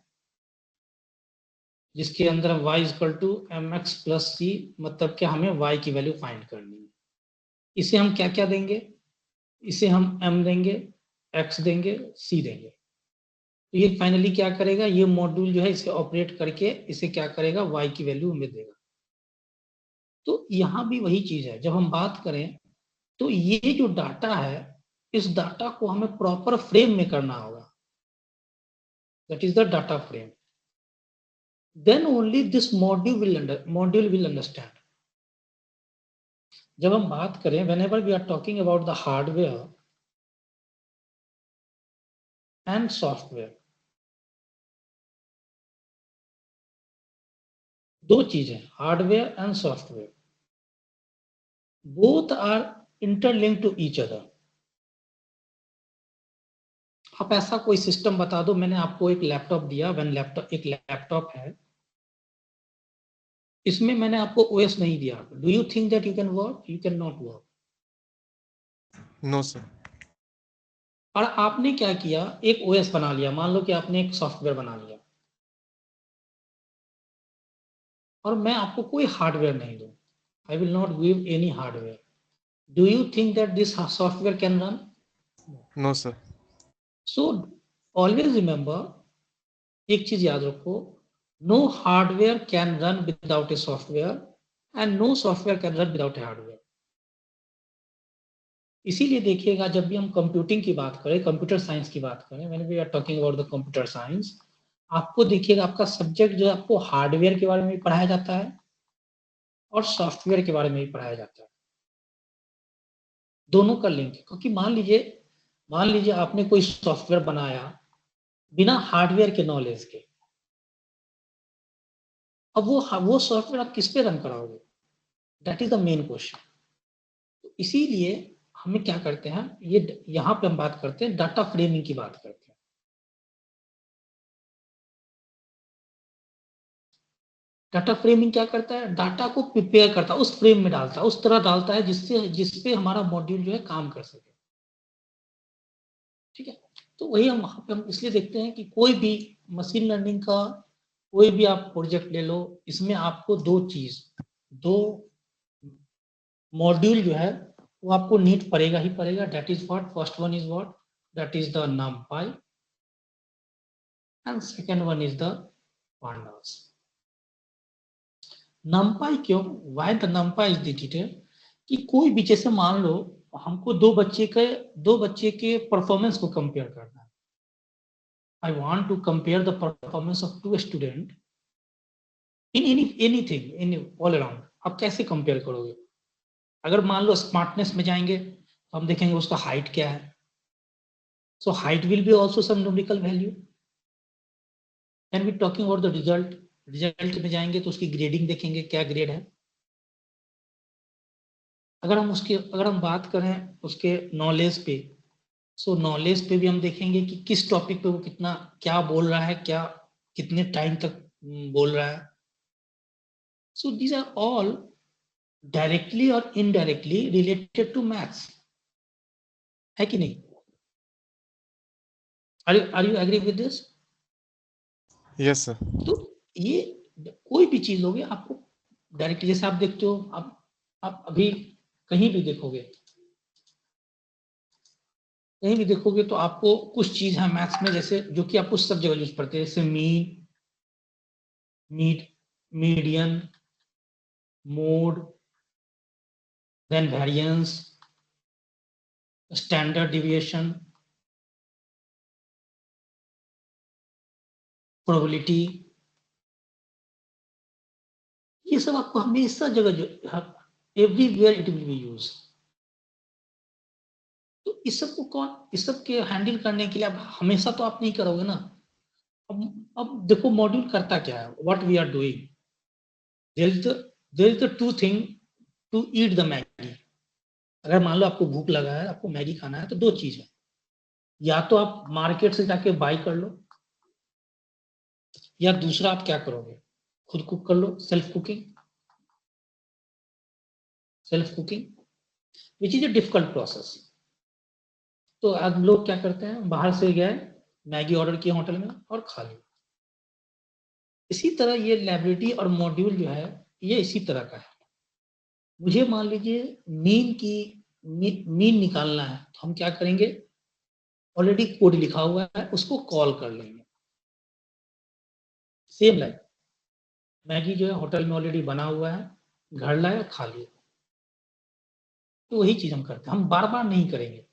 जिसके अंदर हम y equal to m x plus c, मतलब क्या, हमें y की वैल्यू फाइंड करनी है। इसे हम क्या क्या देंगे, इसे हम m देंगे, x देंगे, c देंगे। तो ये फाइनली क्या करेगा, ये मॉड्यूल जो है इसे ऑपरेट करके इसे क्या करेगा, y की वैल्यू हमें देगा। तो यहाँ भी वही चीज है, जब हम बात करें तो ये जो डाटा है, इस डाटा को हमें प्रॉपर फ्रेम में करना होगा, that is the data frame, then only this module will understand. जब हम बात करें, whenever we are talking about the hardware and software, दो चीजें, hardware and software, both are interlinked to each other. आप ऐसा कोई सिस्टम बता दो, मैंने आपको एक लैपटॉप दिया, एक लैपटॉप है, इसमें मैंने आपको ओएस नहीं दिया, do you think that you can work, you can not work. No sir. और आपने क्या किया, एक ओएस बना लिया, मान लो कि आपने एक सॉफ्टवेयर बना लिया और मैं आपको कोई हार्डवेयर नहीं दूं, I will not give any hardware, do you think that this software can run? No sir. So always remember, एक चीज याद रखो, no hardware can run without a software and no software can run without a hardware. इसीलिए देखिएगा, जब भी हम computing की बात करें, कंप्यूटर साइंस की बात करें, when we are talking about the computer science, आपको देखिएगा आपका सब्जेक्ट जो है, आपको हार्डवेयर के बारे में भी पढ़ाया जाता है और सॉफ्टवेयर के बारे में भी पढ़ाया जाता है, दोनों का लिंक। क्योंकि मान लीजिए आपने कोई सॉफ्टवेयर बनाया बिना हार्डवेयर के नॉलेज के। अब वो सॉफ्टवेयर आप किस पे रन कराओगे, that is the main question. तो इसीलिए हमें क्या करते हैं, ये यहाँ पे हम बात करते हैं डाटा फ्रेमिंग की बात करते हैं। डाटा फ्रेमिंग क्या करता है, डाटा को प्रिपेयर करता है, उस फ्रेम में डालता है, उस तरह डालता है जिसपे हमारा मॉड्यूल जो है काम कर सके। ठीक है, तो वही हम वहां पे हम इसलिए देखते हैं कि कोई भी मशीन लर्निंग का कोई भी आप प्रोजेक्ट ले लो, इसमें आपको दो मॉड्यूल जो है वो आपको नीड पड़ेगा ही पड़ेगा। That is what, first one is what, that is the numpy and second one is the pandas। numpy क्यों, why the numpy is digital, कि कोई भी जैसे मान लो हमको दो बच्चे के परफॉर्मेंस को कंपेयर करना है। I want to compare the performance of two student in anything in all around. आप कैसे कंपेयर करोगे, अगर मान लो स्मार्टनेस में जाएंगे तो हम देखेंगे उसका हाइट क्या है। So height will be also some numerical value. And we talking about the result, result में जाएंगे तो उसकी ग्रेडिंग देखेंगे क्या ग्रेड है। अगर हम बात करें उसके नॉलेज पे, सो नॉलेज पे भी हम देखेंगे कि किस टॉपिक पे वो कितना क्या बोल रहा है, क्या कितने टाइम तक बोल रहा है। So these are all directly और इनडायरेक्टली रिलेटेड टू मैथ्स, है कि नहीं? Are you agree with this? Yes sir. तो ये कोई भी चीज होगी आपको डायरेक्टली, जैसे आप देखते हो, आप अभी कहीं भी देखोगे तो आपको कुछ चीज है मैथ्स में जैसे जो कि आपको सब जगह यूज पड़ते हैं, जैसे median, mode, then variance, standard deviation, probability, ये सब आपको हमेशा जगह जो everywhere it will be use. तो इस सब के हैंडल करने के लिए आप हमेशा तो आप नहीं करोगे ना। अब देखो मॉड्यूल करता क्या है, what we are doing, there is the two thing to eat the Maggi. अगर मान लो आपको भूख लगा है, आपको मैगी खाना है, तो दो चीज है, या तो आप मार्केट से जाके बाई कर लो, या दूसरा आप क्या करोगे, खुद कुक कर लो, self cooking which is a difficult process. तो आज लोग क्या करते हैं, बाहर से गए, मैगी ऑर्डर किया होटल में और खा लिया। इसी तरह ये लाइब्रेरी और मॉड्यूल जो है ये इसी तरह का है। मुझे मान लीजिए मीन निकालना है, तो हम क्या करेंगे, ऑलरेडी कोड लिखा हुआ है, उसको कॉल कर लेंगे। सेम लाइक मैगी जो है होटल में ऑलरेडी बना हुआ है, घर लाए खा लिया। तो वही चीज हम करते हैं, हम बार बार नहीं करेंगे,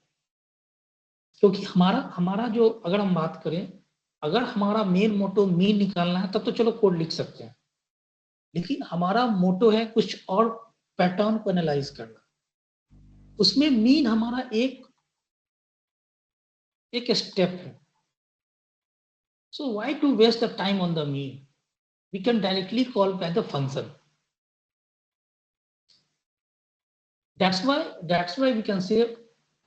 क्योंकि हमारा हमारा जो अगर हम बात करें, अगर हमारा मेन मोटो मीन निकालना है तब तो चलो कोड लिख सकते हैं, लेकिन हमारा मोटो है कुछ और पैटर्न को एनालाइज करना। उसमें मीन हमारा एक स्टेप है। So why to waste the time on the mean, we can directly call by the function. That's why we can say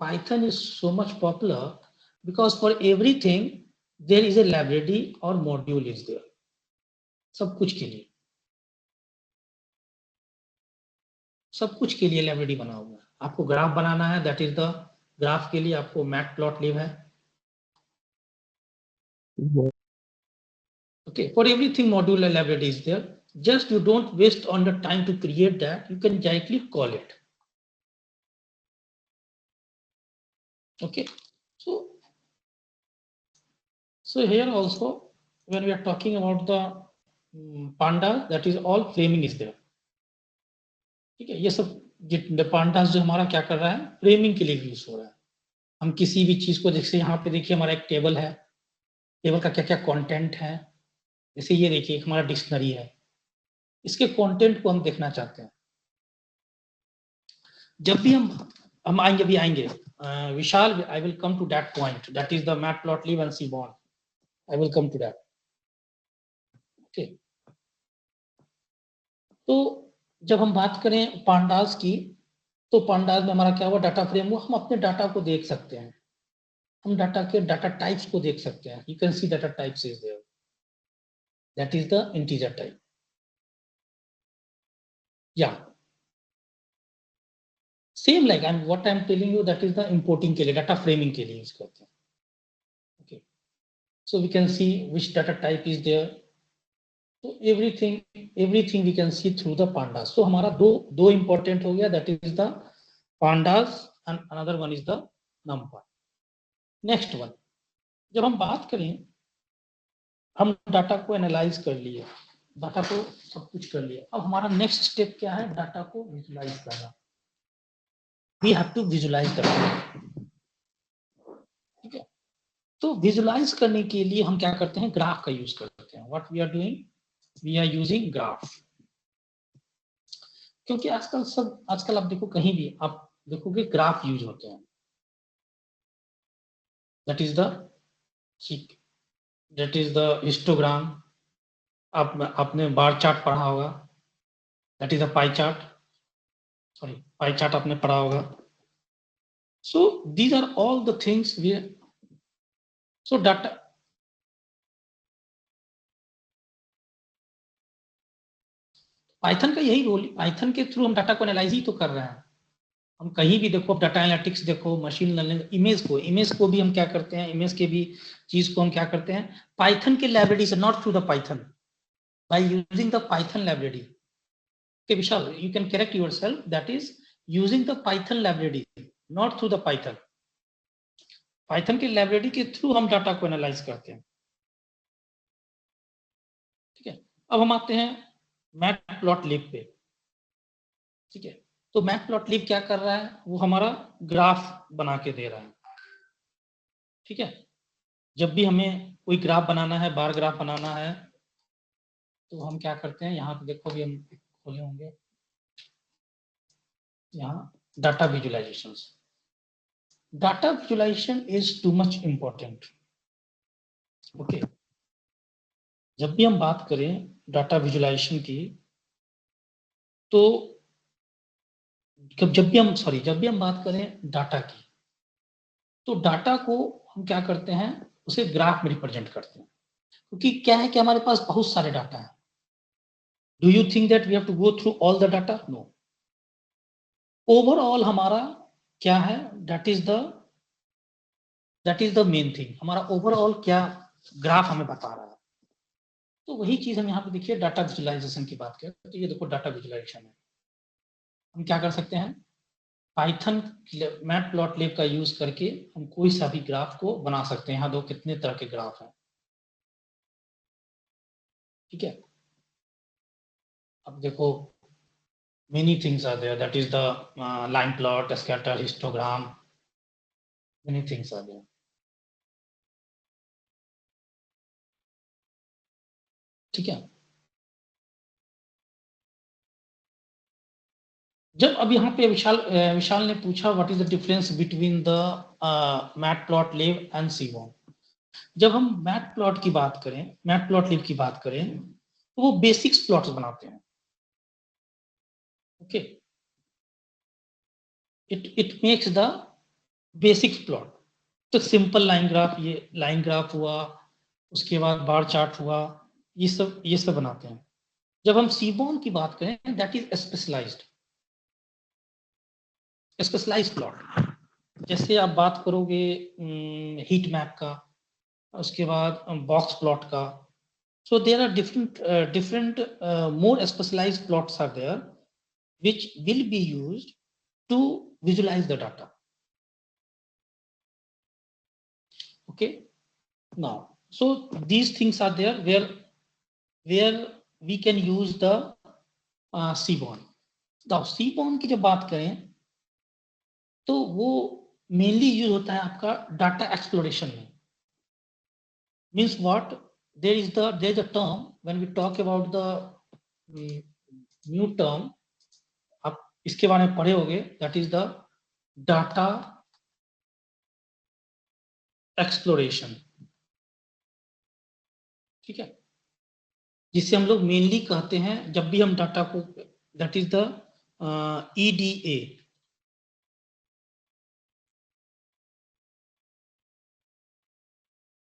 Python is so much popular, because for everything there is a library or module is there, सब कुछ के लिए library बना हुआ है। आपको graph बनाना है, that is the graph के लिए आपको मैटप्लॉटलिब है। Okay, for everything module and library is there, just you don't waste on the time to create that, you can directly call it. Okay, so here also when we are talking about the panda, that is all framing is there। ठीक है, ये सब pandas जो हमारा क्या कर रहा है, फ्रेमिंग के लिए यूज हो रहा है। हम किसी भी चीज को, जैसे यहाँ पे देखिए हमारा एक टेबल है, टेबल का क्या क्या कंटेंट है, जैसे ये देखिए हमारा डिक्शनरी है, इसके कंटेंट को हम देखना चाहते हैं। जब भी हम आएंगे, Vishal, I will come to that point, that is the matplotlib and Seaborn. I will come to that. Okay, तो जब हम बात करें पांडास की, तो पांडास में हमारा क्या हुआ, डाटा फ्रेम हुआ। हम अपने डाटा को देख सकते हैं, हम डाटा के डाटा टाइप्स को देख सकते हैं। You can see data types is there, that is the integer type. या same like I am what I am telling you, that is the importing के लिए, डाटा फ्रेमिंग के लिए यूज करते हैं। Okay, so we can see which data type is there. तो everything we can see through the pandas. सो हमारा दो इंपॉर्टेंट हो गया, that is the pandas and another one is the नंपाई। Next one, जब हम बात करें, हम डाटा को एनालाइज कर लिए, डाटा को सब कुछ कर लिया, अब हमारा नेक्स्ट स्टेप क्या है, डाटा को विजुलाइज करना। We have to visualise data. ठीक है, तो विजुलाइज करने के लिए हम क्या करते हैं, ग्राफ का यूज करते हैं। What we are doing, we are using graph. क्योंकि आजकल आप देखो, कहीं भी आप देखोगे ग्राफ यूज होते हैं। That is the histogram. आपने बार चार्ट पढ़ा होगा, that is a pie chart. Sorry, pie chart आपने पढ़ा होगा। So these are all the things we, so data, Python का यही रोल, पाइथन के थ्रू हम डाटा को एनालाइज ही तो कर रहे हैं। हम कहीं भी देखो, डाटा एनालिटिक्स देखो, मशीन लर्निंग, इमेज को भी हम क्या करते हैं, इमेज के भी चीज को हम क्या करते हैं, पाइथन के लाइब्रेरी से, not through the Python, by using the Python library. Okay, Vishal, you can correct yourself. That is using the Python library, not through the Python. Python के लाइब्रेरी के थ्रू हम डाटा को analyse करते हैं। ठीक है, अब हम आते हैं मैटप्लॉटलिब पे। ठीक है, तो मैटप्लॉटलिब क्या कर रहा है, वो हमारा ग्राफ बना के दे रहा है। ठीक है, जब भी हमें कोई ग्राफ बनाना है, बार ग्राफ बनाना है, तो हम क्या करते हैं, यहाँ पे देखो, अभी हम खोले होंगे यहाँ data visualisation. Data visualisation is too much important. Okay, जब भी हम बात करें डाटा विजुलाइजेशन की, तो जब भी हम बात करें डाटा की, तो डाटा को हम क्या करते हैं, उसे ग्राफ में रिप्रेजेंट करते हैं। क्योंकि क्या है कि हमारे पास बहुत सारे डाटा है। Do you think that we have to go through all the data? No. Overall हमारा क्या है, that is the main thing. हमारा ओवरऑल क्या ग्राफ हमें बता रहा है। तो वही चीज हम यहाँ पे देखिए, डाटा विजुलाइजेशन की बात करें, तो ये देखो डाटा विजुलाइजेशन है। हम क्या कर सकते हैं, पाइथन मैटप्लॉटलिब का यूज करके हम कोई सा भी ग्राफ को बना सकते हैं। यहाँ दो कितने तरह के ग्राफ हैं। ठीक है, अब देखो, many things are there, that is the line plot, scatter, histogram, many things are there. ठीक है, जब अब यहाँ पे विशाल ने पूछा what is the difference between the matplotlib and seaborn. जब हम मैटप्लॉटलिब की बात करें, तो वो बेसिक्स प्लॉट्स बनाते हैं। Okay, it makes the basic plot. तो सिंपल लाइन ग्राफ, ये लाइन ग्राफ हुआ, उसके बाद बार चार्ट हुआ, ये सब बनाते हैं। जब हम सीबॉर्न की बात करें, दैट इज स्पेशलाइज्ड प्लॉट। जैसे आप बात करोगे हीट मैप का, उसके बाद बॉक्स प्लॉट का। So there are different more specialised plots are there which will be used to visualize the data. Okay, now so these things are there where we can use the seaborn. now seaborn की जब बात करें, तो वो mainly use होता है आपका data exploration में। Means what, there is a term when we talk about the new term, आप इसके बारे में पढ़े होंगे, that is the data exploration. ठीक है, जिससे हम लोग मेनली कहते हैं जब भी हम डाटा को, that is the EDA,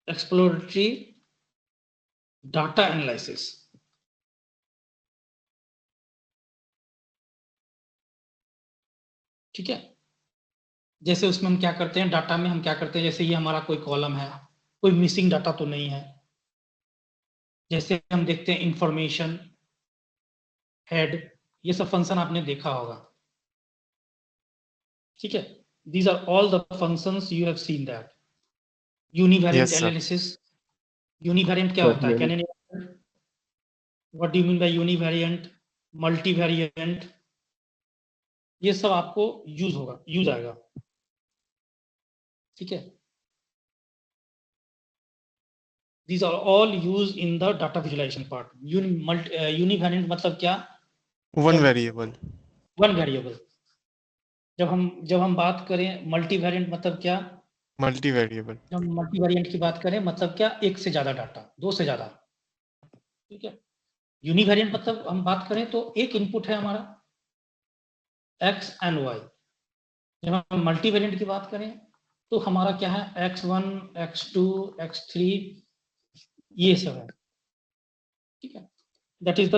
exploratory data analysis. ठीक है, जैसे उसमें हम क्या करते हैं, डाटा में हम क्या करते हैं, जैसे ये हमारा कोई कॉलम है, कोई मिसिंग डाटा तो नहीं है, जैसे हम देखते हैं इंफॉर्मेशन, हेड, ये सब फंक्शन आपने देखा होगा। ठीक है, these are all the functions you have seen that. Univariate Yes, sir. analysis, univariant क्या होता है, Certainly. Can what do you mean by univariant, multivariant, ये सब आपको यूज आएगा। ठीक है, these are all used in the data visualization part. Univariant मतलब क्या, One जब variable. वन वेरिएबल, जब हम बात करें मल्टीवेरिएंट मतलब क्या, Multivariable. जब मल्टीवेरिएंट की बात करें मतलब क्या, एक से ज्यादा डाटा, दो से ज्यादा। ठीक है, यूनिवेरिएंट मतलब हम बात करें तो एक इनपुट है हमारा x एंड y। जब हम मल्टीवेरिएंट की बात करें तो हमारा क्या है, x1, x2, x3, ये सब है। ठीक है, दैट इज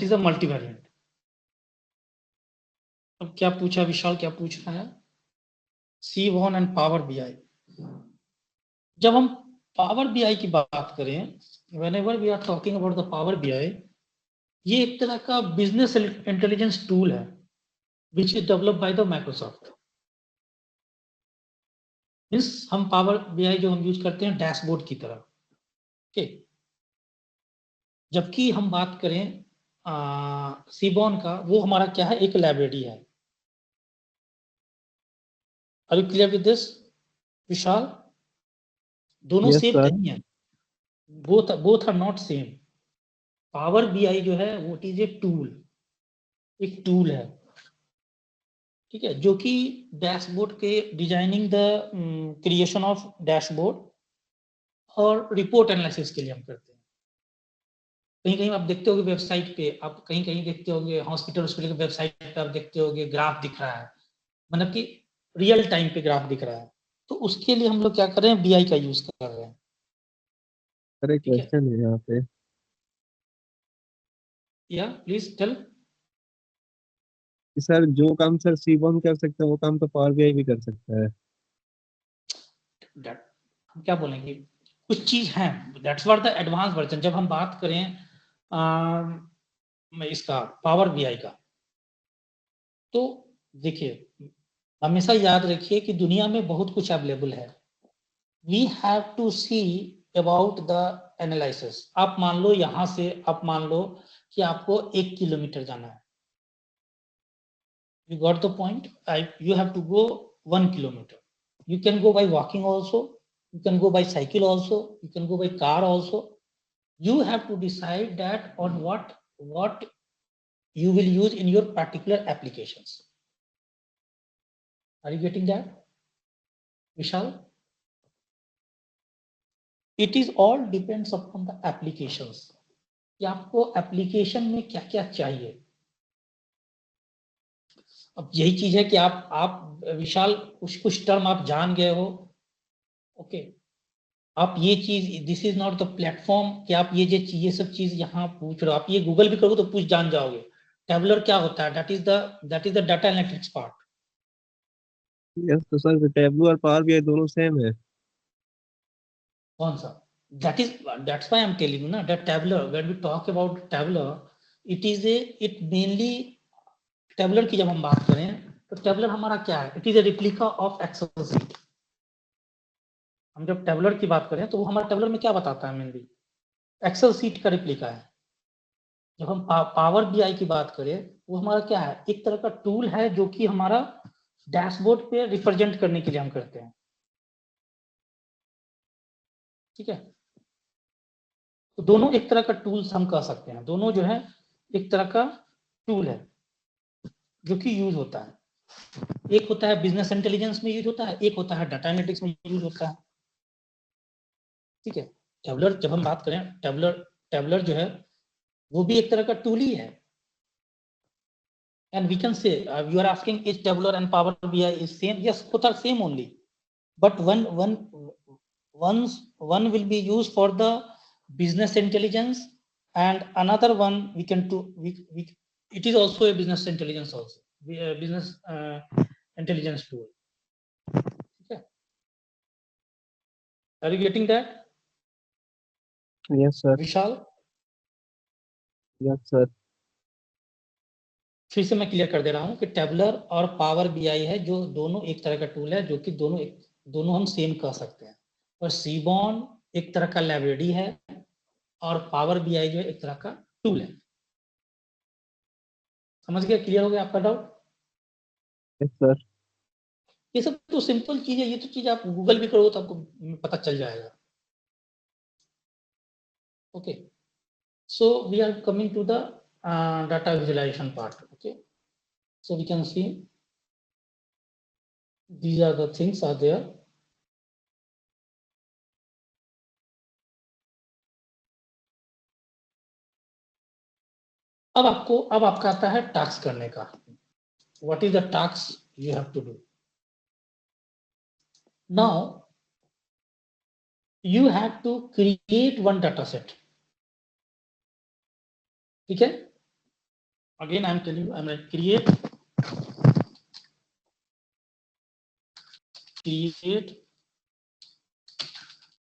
द मल्टीवेरिएंट। अब क्या पूछा विशाल, क्या पूछ रहा है, C1 एंड पावर BI। जब हम पावर BI की बात करें, whenever we are talking about the power BI, ये एक तरह का बिजनेस इंटेलिजेंस टूल है which is developed by the Microsoft। Means हम पावर BI जो हम यूज करते हैं डैशबोर्ड की तरह। ओके, जबकि हम बात करें सीबॉन का, वो हमारा क्या है, एक लाइब्रेरी है। Are you clear with this Vishal? दोनों Yes, सेम sir. नहीं है, both are not same. Power BI जो है वो इज ए टूल, एक टूल है। ठीक है, जो कि डैशबोर्ड के designing the creation of dashboard और रिपोर्ट एनालिसिस के लिए हम करते हैं। कहीं कहीं आप देखते होंगे वेबसाइट पे, आप कहीं कहीं देखते होंगे हॉस्पिटल की वेबसाइट पे आप देखते होंगे ग्राफ दिख रहा है, मतलब कि रियल टाइम पे ग्राफ दिख रहा है। तो उसके लिए हम लोग क्या कर रहे हैं, BI का यूज कर रहे हैं। सर एक ठीक है, क्वेश्चन है यहाँ पे। या प्लीज टेल। कि सर जो काम सर सीबॉन कर सकता है वो काम तो पावर बीआई भी कर सकता है। हम क्या बोलेंगे, कुछ चीज है, that's what the advance version. जब हम बात करें इसका पावर BI का, तो देखिए हमेशा याद रखिए कि दुनिया में बहुत कुछ अवेलेबल है। We have to see about the analysis. आप मान लो यहां से, आप मान लो कि आपको 1 किलोमीटर जाना है, you got the point, you have to go 1 kilometer, you can go by walking also, you can go by cycle also, you can go by car also. You have to decide that on what you will use in your particular applications. Are you getting that Vishal? It is all depends upon the applications, कि आपको application में क्या क्या चाहिए। अब यही चीज है कि आप विशाल कुछ टर्म आप जान गए हो। ओके, आप ये चीज, this is not the platform कि आप ये सब चीज यहाँ पूछ रहे हो। आप ये गूगल भी करोगे तो पूछ जान जाओगे। टेबलर क्या होता है, that is the data analytics part. Yes तो सर टेबलू और पावर बीआई दोनों सेम है। कौन सा, that's why I am telling you ना, that tableau, when we talk about tableau, it mainly, tableau की जब हम बात करें तो टेबलर हमारा क्या है, it is a replica of Excel sheet. हम जब टेबलर की बात करें तो वो हमारा टेबलर में क्या बताता है, मेनली एक्सेल शीट का रिप्लिका है। जब हम पावर BI की बात करें, वो हमारा क्या है, एक तरह का टूल है जो कि हमारा डैशबोर्ड पे रिप्रेजेंट करने के लिए हम करते हैं। ठीक है, तो दोनों एक तरह का टूल्स हम कह सकते हैं, दोनों जो है एक तरह का टूल है जो कि यूज होता है। एक होता है बिजनेस इंटेलिजेंस में यूज होता है, एक होता है डाटा एनालिटिक्स में यूज होता है। ठीक है, टेबलर जब हम बात करें, टेबलर जो है वो भी एक तरह का टूल ही है. And we can say you are asking is tabular and Power BI is same? Yes, both are same only. But one will be used for the business intelligence, and another one we can do. It is also a business intelligence also. Business intelligence tool. Okay. Are you getting that? Yes, sir. Vishal, Yes, sir. फिर से मैं clear कर दे रहा हूं कि tabular और power BI है, जो दोनों एक तरह का टूल है, जो कि दोनों हम सेम कह सकते हैं. और सीबॉन एक तरह का लाइब्रेरी है और पावर बीआई जो है एक तरह का टूल है. समझ गया? क्लियर हो गया आपका डाउट? Yes, sir. ये सब तो सिंपल चीज है, ये तो चीज आप गूगल भी करो तो आपको पता चल जाएगा. Okay, so we are coming to the data visualisation part. Okay, so we can see these are the things are there. अब आपका आता है टास्क करने का. What is the task you have to do? Now you have to create one data set. ठीक है? Again I am telling you, I am going to create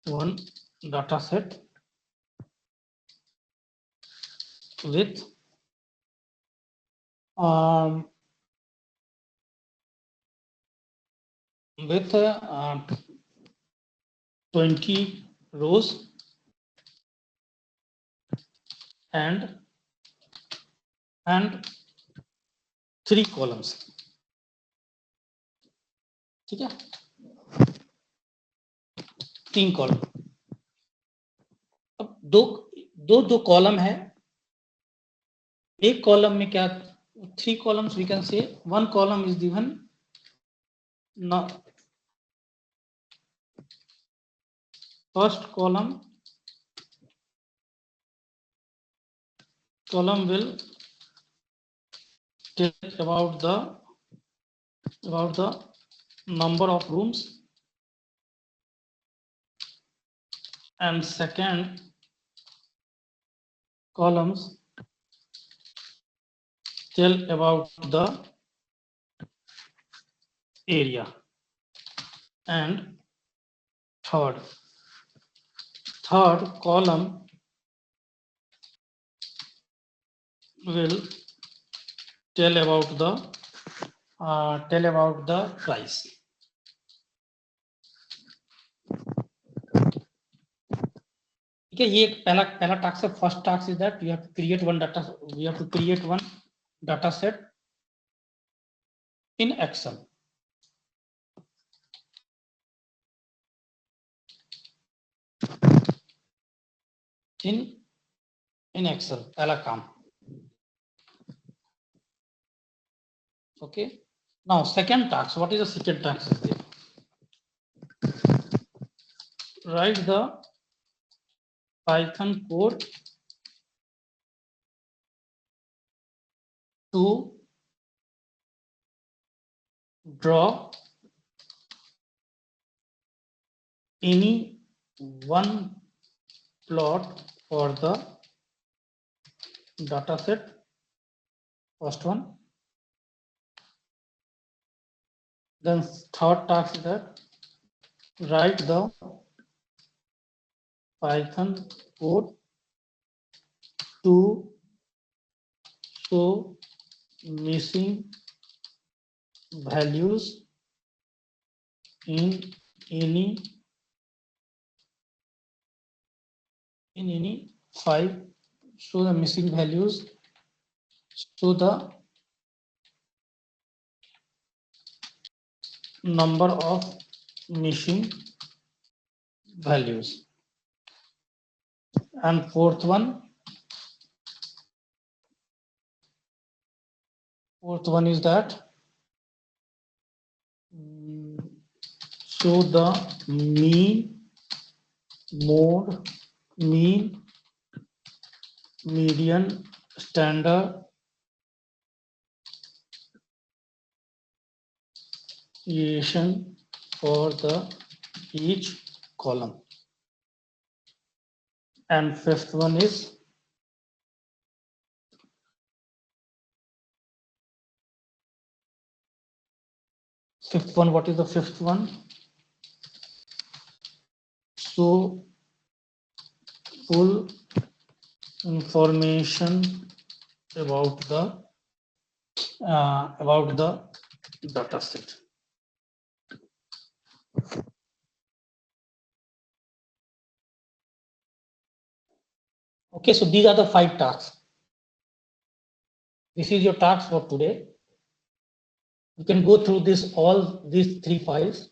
one data set with with 20 rows and 3 columns. ठीक है? 3 column. अब दो column है. एक column में क्या, 3 columns we can say. One column is given now. First column will tell about the number of rooms, and second columns tell about the area, and third column will tell about the price. ठीक है? ये पहला task है. First task is that you have to create one data set in Excel. In Excel पहला काम. Okay, now second task. What is the second task? Is there? Write the Python code to draw any one plot for the data set. First one. Then third task is that write the Python code to show missing values in any file. Show the missing values. Show the number of missing values. And fourth one is that show the mean, mode, mean, median, standard, deviation for the each column. And fifth one is what is the fifth one? So full information about the data set. Okay, so these are the 5 tasks. This is your task for today. You can go through all these 3 files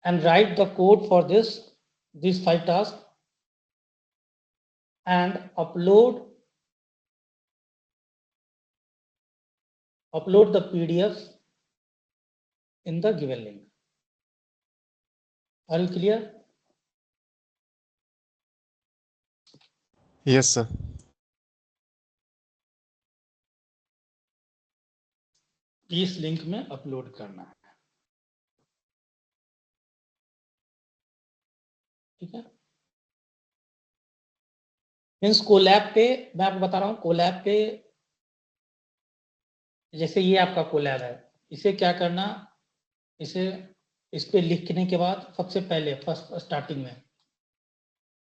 and write the code for these 5 tasks and upload the PDFs in the given link. Are you clear? Yes, sir. इस link में upload करना है, ठीक है। Means collab पे मैं आपको बता रहा हूँ, कोलैब पे जैसे ये आपका कोलैब है, इसे क्या करना, इस पे लिखने के बाद सबसे पहले फर्स्ट स्टार्टिंग में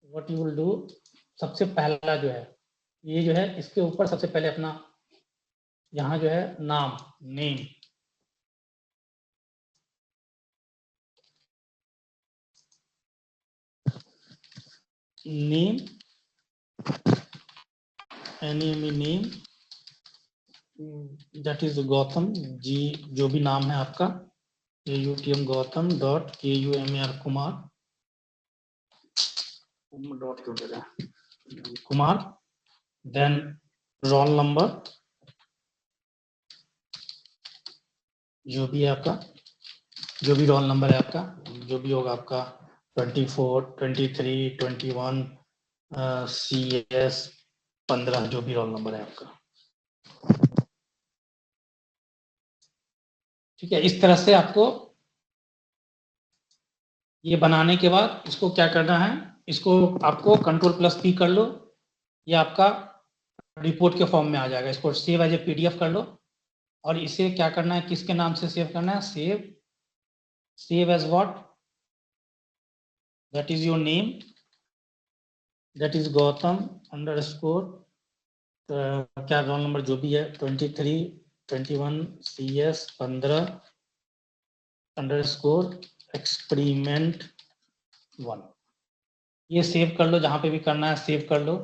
व्हाट यू विल डू, सबसे पहला जो है ये जो है, इसके ऊपर सबसे पहले अपना यहाँ जो है नाम, name, name that is Gautam ji, जो भी नाम है आपका, AUTM Gautam dot KUMAR Kumar, then roll number जो भी है आपका, जो भी रोल नंबर है आपका, जो भी होगा आपका 24, 23, 21, CS 15, जो भी रोल नंबर है आपका, ठीक है। इस तरह से आपको ये बनाने के बाद इसको क्या करना है, इसको आपको Ctrl+P कर लो, ये आपका रिपोर्ट के फॉर्म में आ जाएगा। इसको सेव एज ए PDF कर लो और इसे क्या करना है, किसके नाम से सेव करना है, save as what, that is your name, that is Gautam underscore क्या रोल नंबर जो भी है 23, 21, CS 15 अंडरस्कोर एक्सपेरिमेंट 1, ये सेव कर लो, जहां पे भी करना है सेव कर लो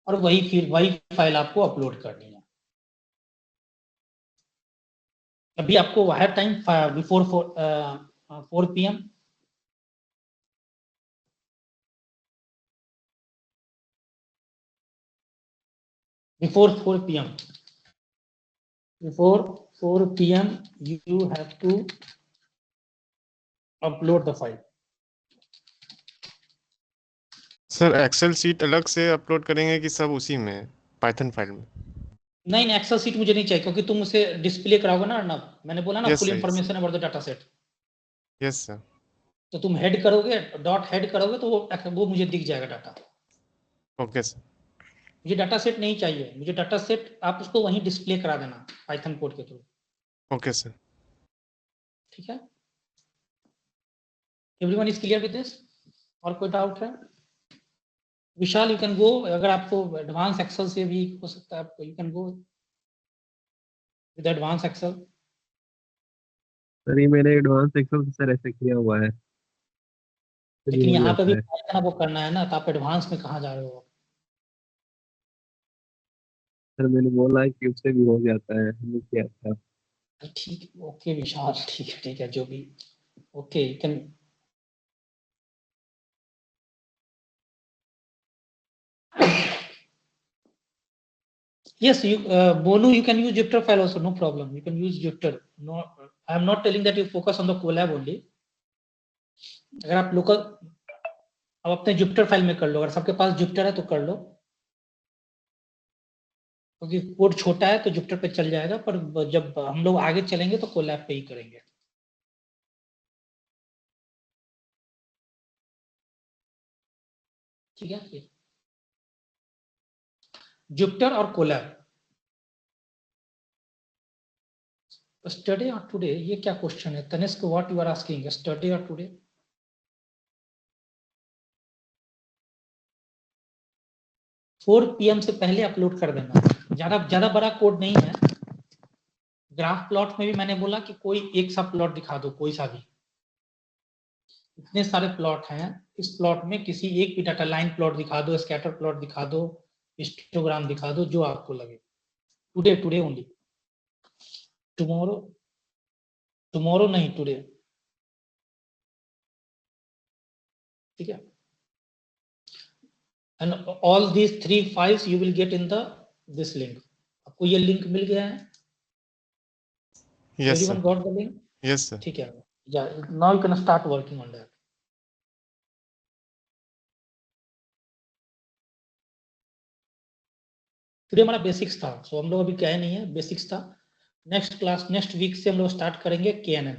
और वही फाइल आपको अपलोड करनी है। अभी आपको wire time before 4 PM, before 4 PM you have to upload the file. Sir Excel sheet अलग से अपलोड करेंगे कि सब उसी में पाइथन फाइल में? नहीं, एक्सेल सीट मुझे नहीं चाहिए, क्योंकि तुम उसे डिस्प्ले कराओगे ना अर्नब, मैंने बोला ना Yes, full sir, information about the data set. Yes sir. तो तुम हेड करोगे, डॉट हेड करोगे तो वो मुझे दिख जाएगा डाटा। Okay sir. मुझे डाटा सेट नहीं चाहिए, मुझे डाटा सेट आप उसको वहीं डिस्प्ले करा देना पाइथन कोड के थ्रू। Okay sir. ठीक है, everyone is clear with this? और कोई डाउट है? विशाल यू कैन गो, अगर आपको एडवांस एक्सेल से भी हो सकता है आपको, you can go with advance Excel. Sir ये मैंने एडवांस एक्सेल से सर ऐसे किया हुआ है, तो लेकिन ये हो यहाँ पे भी जाता है। पाइथन वो करना है ना, तो आप एडवांस में कहाँ जा रहे हो? सर मैंने बोला है कि उससे भी हो जाता है, हमने किया था। ठीक, ओके विशाल, ठीक है, जो भी, okay you can. Yes, Bonu, you can use Jupyter file also, no problem. You can use Jupyter. No, I am not telling that you focus on the Colab only. अगर आप लोकल अब अपने Jupiter file में कर लो, अगर सबके पास Jupiter है तो कर लो, क्योंकि कोड छोटा है तो जुपिटर पे चल जाएगा, पर जब हम लोग आगे चलेंगे तो कोलैब पे ही करेंगे। ठीक है, जुपिटर और कोलैब। स्टडी और टुडे, ये क्या क्वेश्चन है Tanishq, what you are asking, study और टुडे? 4 PM से पहले अपलोड कर देना। ज्यादा बड़ा कोड नहीं है। ग्राफ प्लॉट में भी मैंने बोला कि कोई एक सा प्लॉट दिखा दो, कोई सा भी। इतने सारे प्लॉट हैं, इस प्लॉट में किसी एक भी डाटा, लाइन प्लॉट दिखा दो, स्कैटर प्लॉट दिखा दो, हिस्टोग्राम दिखा दो, जो आपको लगे। Today today only, tomorrow tomorrow नहीं, टुडे। ठीक है, and all these 3 files you will get in the this link. आपको ये लिंक मिल गया है? Yes, sir. Everyone got the link? Yes, sir. ठीक है, now you can start working on that. Today हमारा बेसिक्स था, सो हम लोग अभी गए नहीं है, बेसिक्स था। नेक्स्ट क्लास, नेक्स्ट वीक से हम लोग स्टार्ट करेंगे KNN।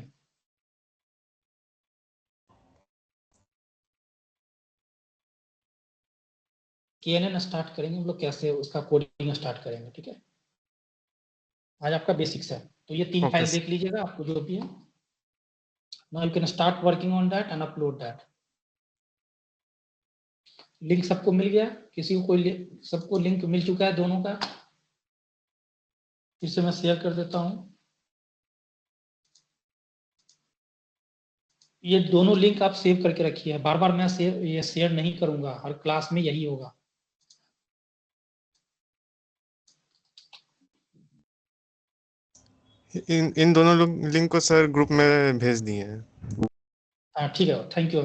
KNN स्टार्ट करेंगे हम लोग, कैसे उसका कोडिंग स्टार्ट करेंगे। ठीक है, आज आपका बेसिक्स है, तो ये 3 Okay, फाइल sir. देख लीजिएगा आपको जो भी है। Now you can start working on that and upload that. Link सबको मिल गया? किसी को कोई सबको लिंक मिल चुका है दोनों का? फिर से मैं शेयर कर देता हूं। ये दोनों लिंक आप सेव करके रखिए, बार बार मैं ये शेयर नहीं करूंगा, हर क्लास में यही होगा। इन दोनों लोग लिंक को सर ग्रुप में भेज दिए हैं। हाँ ठीक है, थैंक यू।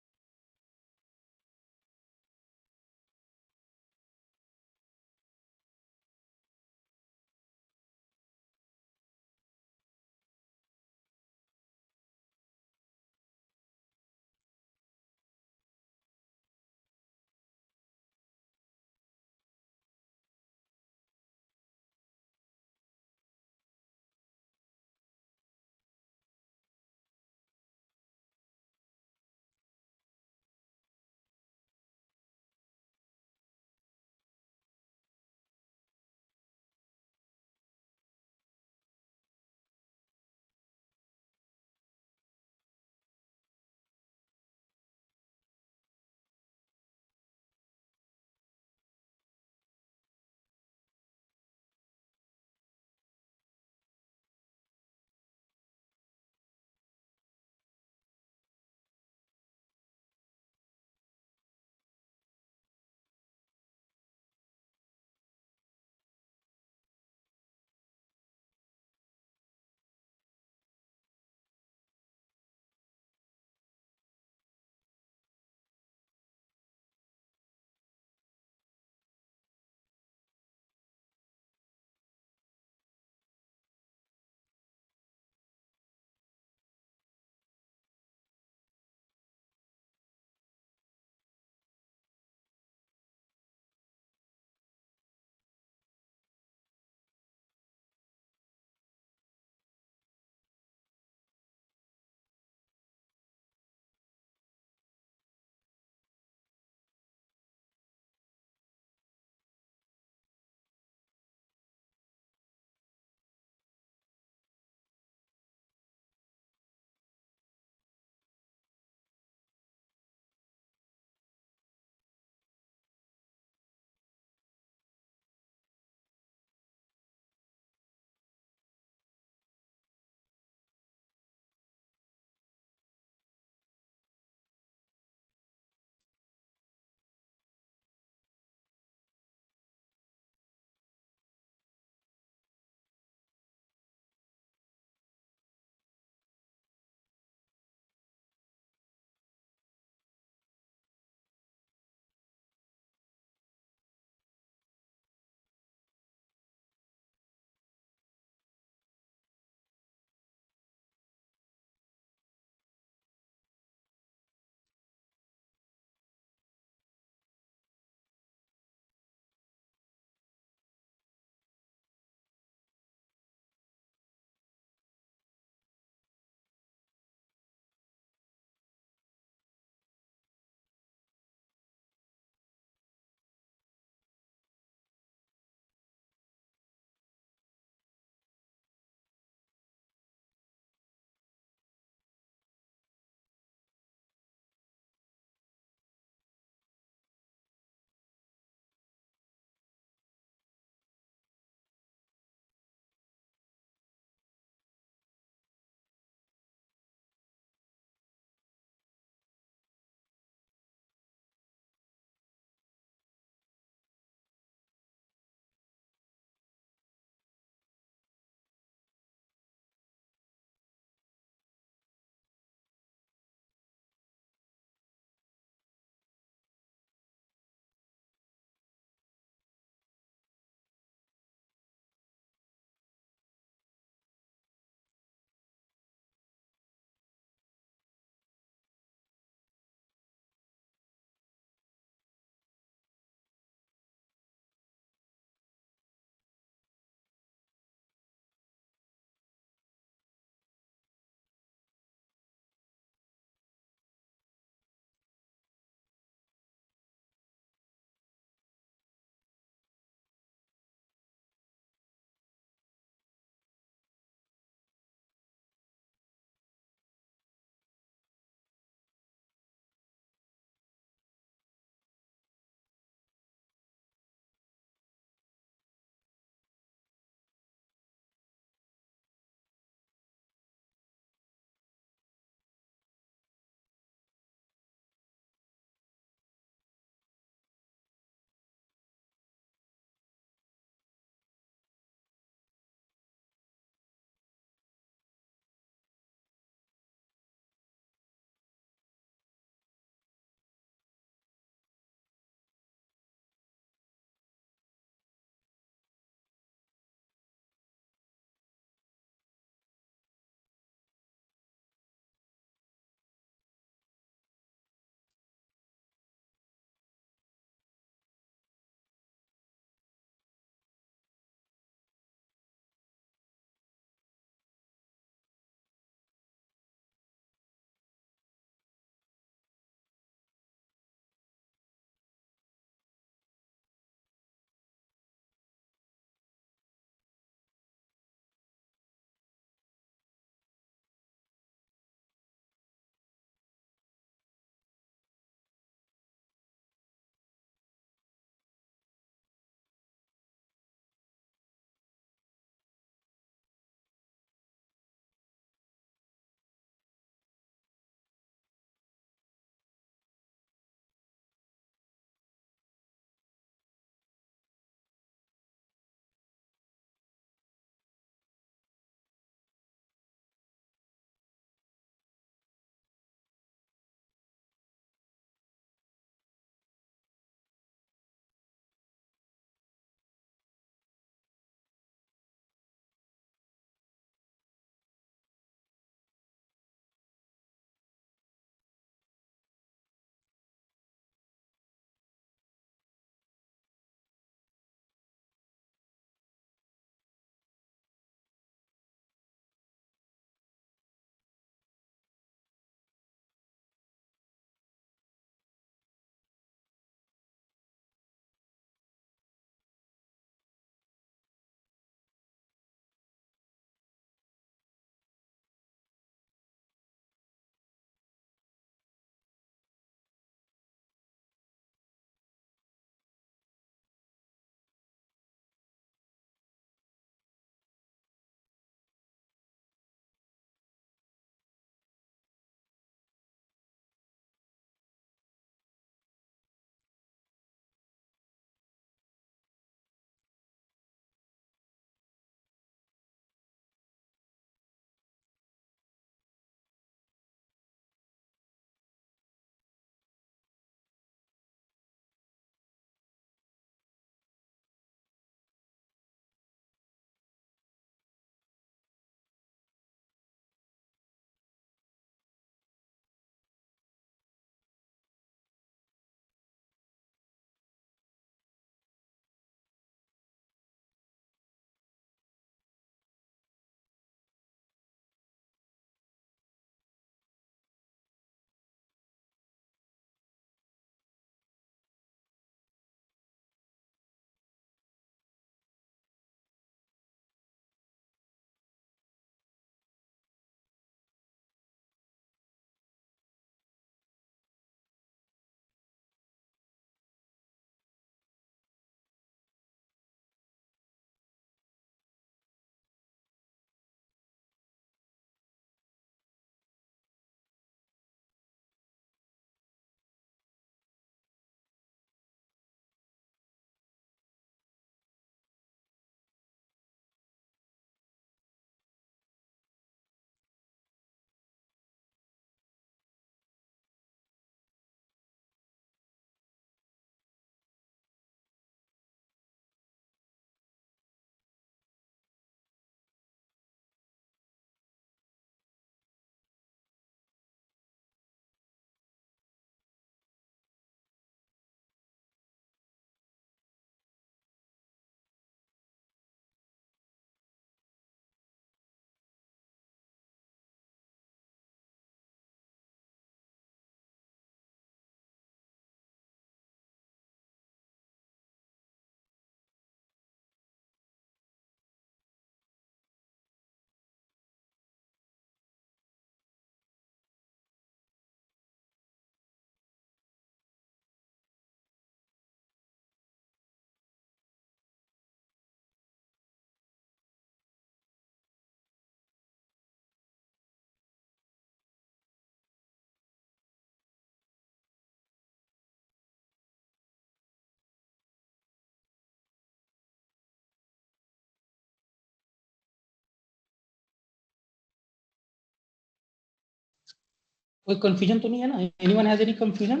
कोई कंफ्यूजन तो नहीं है ना? Anyone has any confusion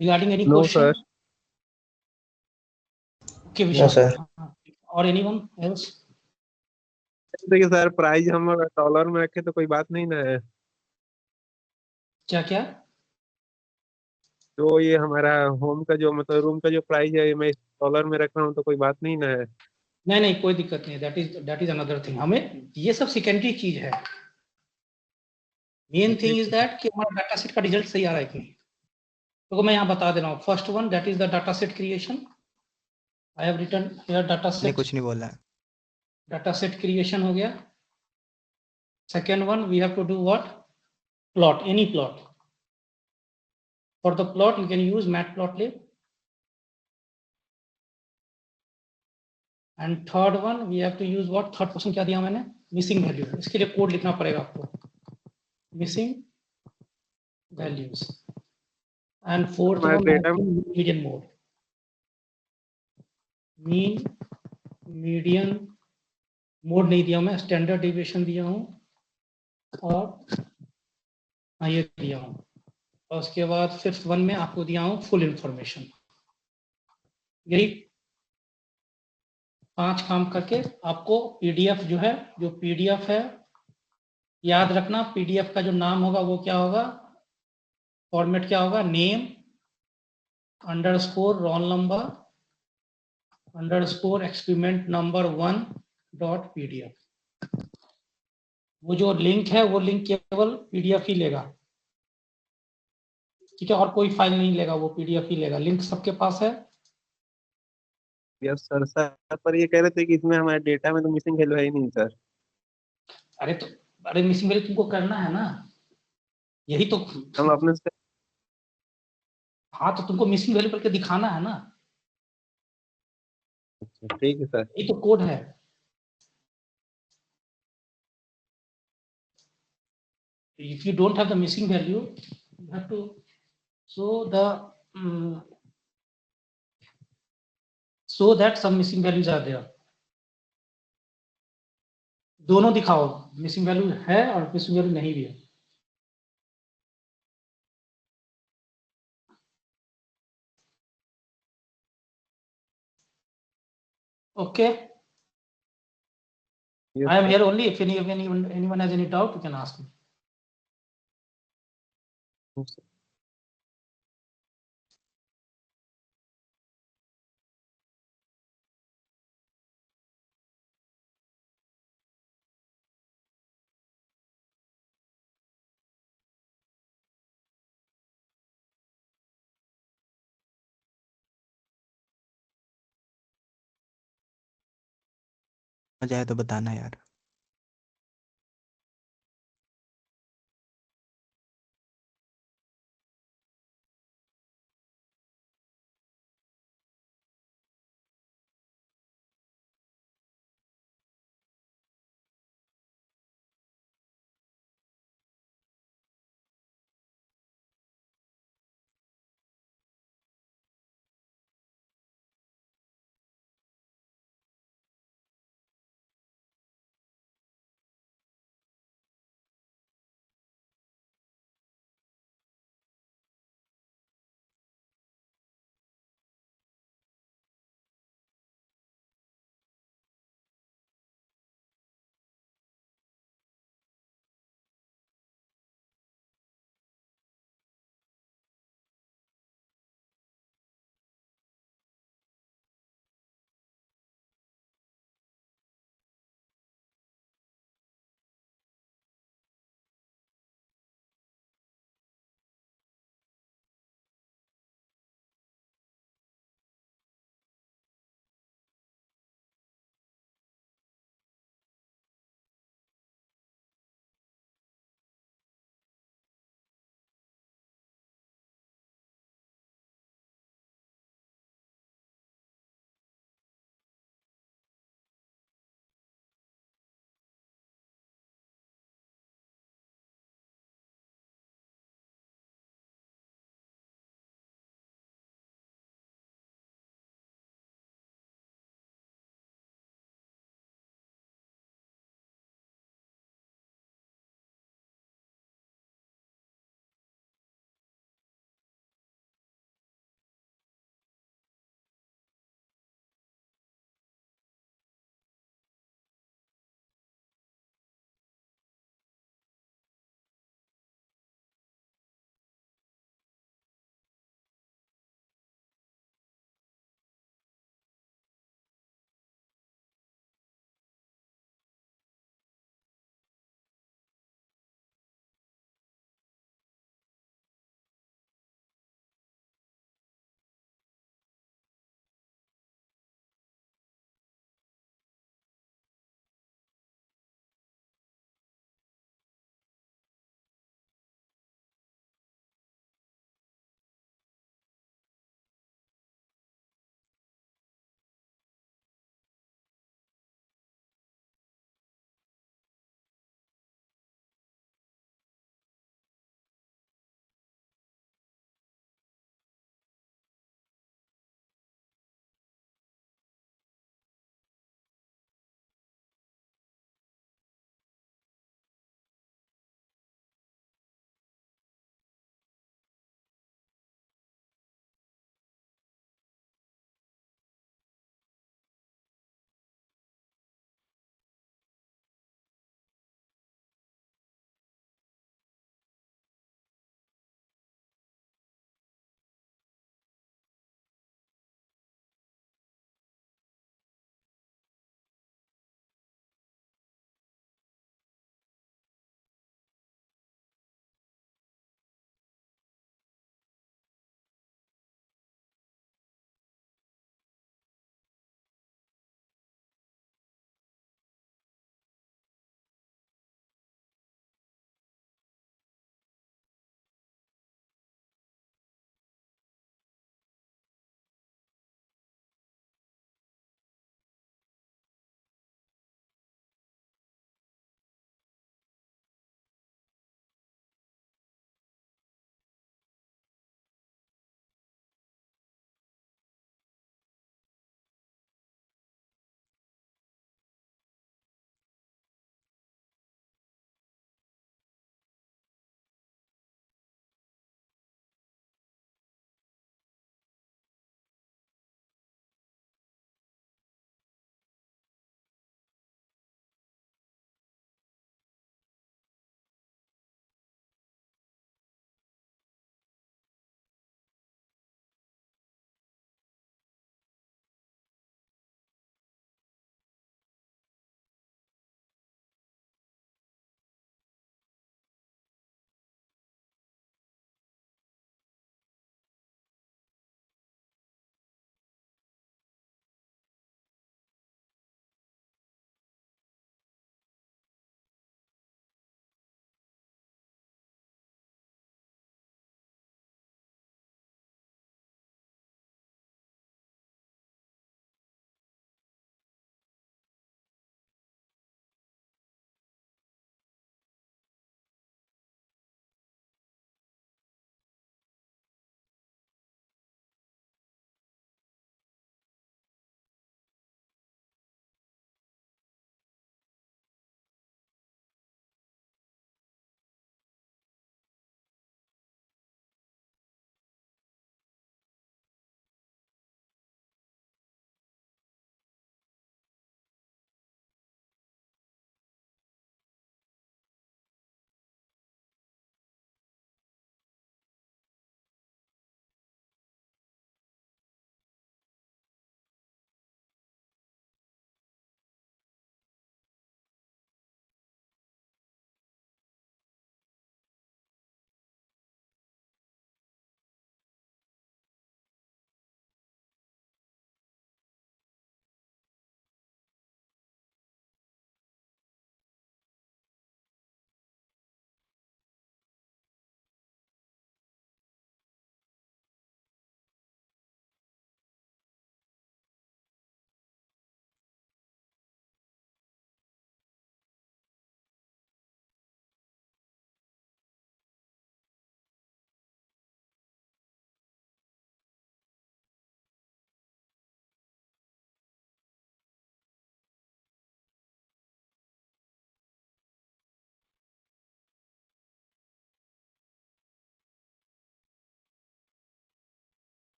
regarding any no question? Sir. Okay no Vishal, sir. हाँ, और एनीवन एल्स? देखिए सर, प्राइस हम अगर डॉलर में रखे तो कोई बात नहीं ना है। क्या क्या? जो ये हमारा होम का जो मतलब रूम का जो प्राइस है, ये मैं डॉलर में रख रहा हूँ तो कोई बात नहीं ना है। नहीं नहीं, कोई दिक्कत नहीं, दैट इज अनदर थिंग। हमें ये सब सेकेंडरी चीज है। मेन थिंग इज दैट कि हमारा डाटा सेट का रिजल्ट सही आ रहा है कि नहीं। तो मैं यहाँ बता दे रहा हूँ, first one that is the data set creation. I have written here data नहीं, सेट। कुछ नहीं बोला है। डाटा सेट क्रिएशन हो गया। Second one we have to do what? Plot, any plot. For the plot you can use matplotlib. And third one we have to use what? Third question क्या दिया मैंने? Missing value. इसके लिए code लिखना पड़ेगा आपको, मिसिंग वैल्यूज। एंड फोर्थ हमारे one data median mode. Mean median mode नहीं दिया मैं, स्टैंडर्ड डिविएशन दिया हूँ और हाँ ये दिया हूँ। और उसके बाद फिफ्थ वन में आपको दिया हूँ फुल इंफॉर्मेशन। यही 5 काम करके आपको पीडीएफ जो है, जो पीडीएफ है, याद रखना पीडीएफ का जो नाम होगा वो क्या होगा? फॉर्मेट क्या होगा? Name underscore roll number underscore experiment number 1 dot PDF. वो जो लिंक है वो लिंक केवल पीडीएफ ही लेगा, ठीक है? और कोई फाइल नहीं लेगा, वो पीडीएफ ही लेगा। लिंक सबके पास है? Yes sir. सर पर ये कह रहे थे कि इसमें हमारे डेटा में तो मिसिंग वैल्यू है ही नहीं सर। अरे तो, अरे मिसिंग वैल्यू तुमको करना है ना, यही तो। हम अपने से हाँ तो तुमको मिसिंग वैल्यू करके दिखाना है ना, ठीक है सर। यही तो कोड है। If you don't have the missing value, you have to show the so that some missing values are there. दोनों दिखाओ, मिसिंग वैल्यू है और मिसिंग वैल्यू नहीं भी है। Okay, yes I am sir. here only. If anyone has any doubt, you can ask me. समझ आया तो बताना यार।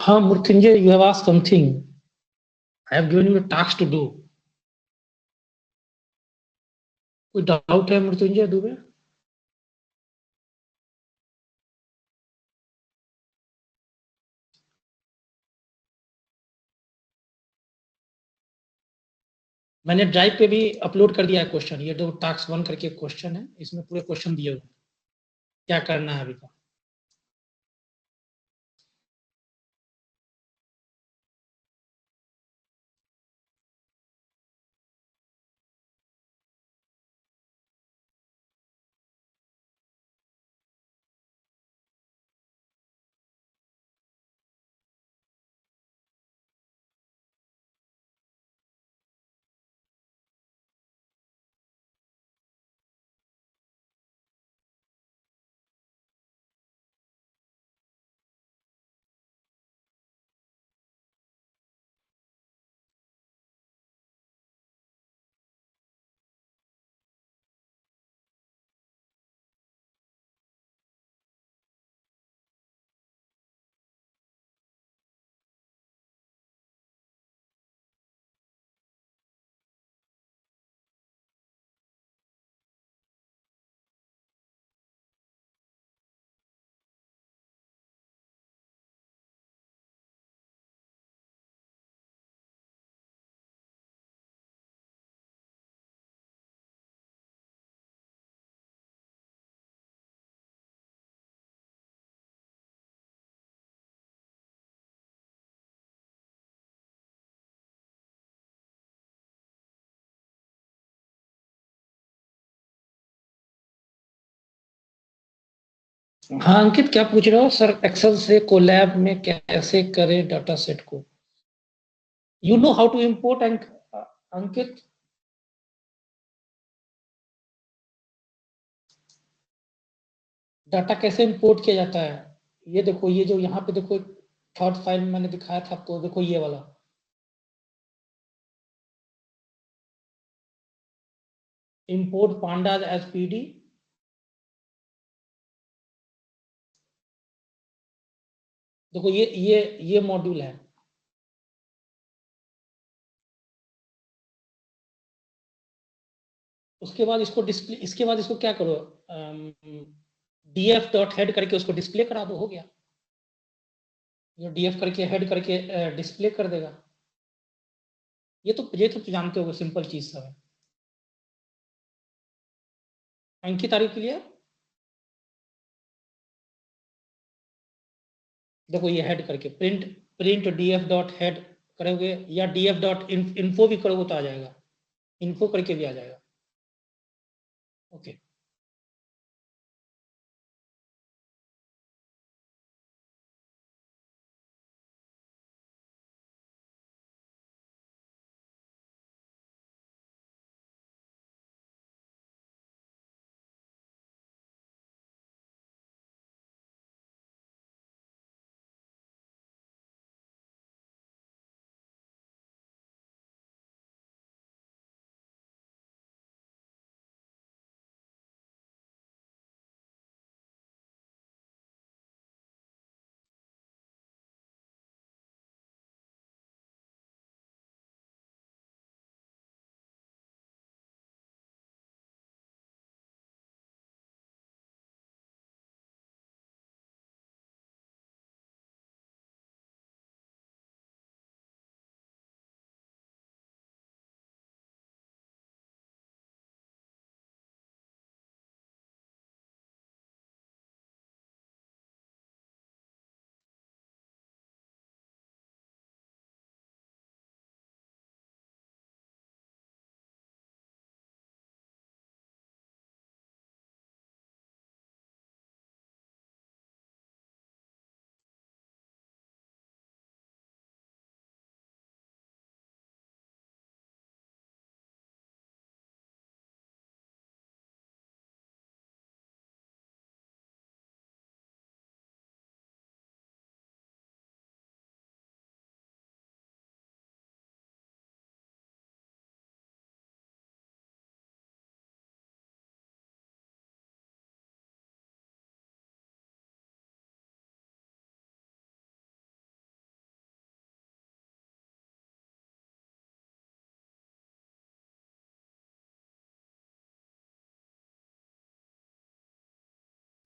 हाँ Mrityunjay, you have asked something. I have given you a task to do. कोई डाउट है मृत्युंजय दुबे? मैंने ड्राइव पे भी अपलोड कर दिया है क्वेश्चन। ये जो टास्क 1 करके क्वेश्चन है, इसमें पूरे क्वेश्चन दिए हुए हैं, क्या करना है अभी का। हाँ अंकित, क्या पूछ रहे हो सर? एक्सेल से कोलैब में कैसे करें डाटा सेट को? You know how to import Ankit? Data कैसे इंपोर्ट किया जाता है? ये देखो, ये जो यहाँ पे देखो, थर्ड फाइल मैंने दिखाया था आपको, देखो ये वाला इंपोर्ट पांडाज एज पीडी। देखो ये मॉड्यूल है। उसके बाद इसको डिस्प्ले, इसके बाद इसको क्या करो, df डॉट हेड करके उसको डिस्प्ले करा दो, हो गया। ये df करके हेड करके डिस्प्ले कर देगा। ये तो जानते हो, सिंपल चीज सब है। अंकित आर यू क्लियर? देखो ये हेड करके print print df dot head करोगे, या df डॉट इन्फो भी करोगे तो आ जाएगा, इन्फो करके भी आ जाएगा। ओके।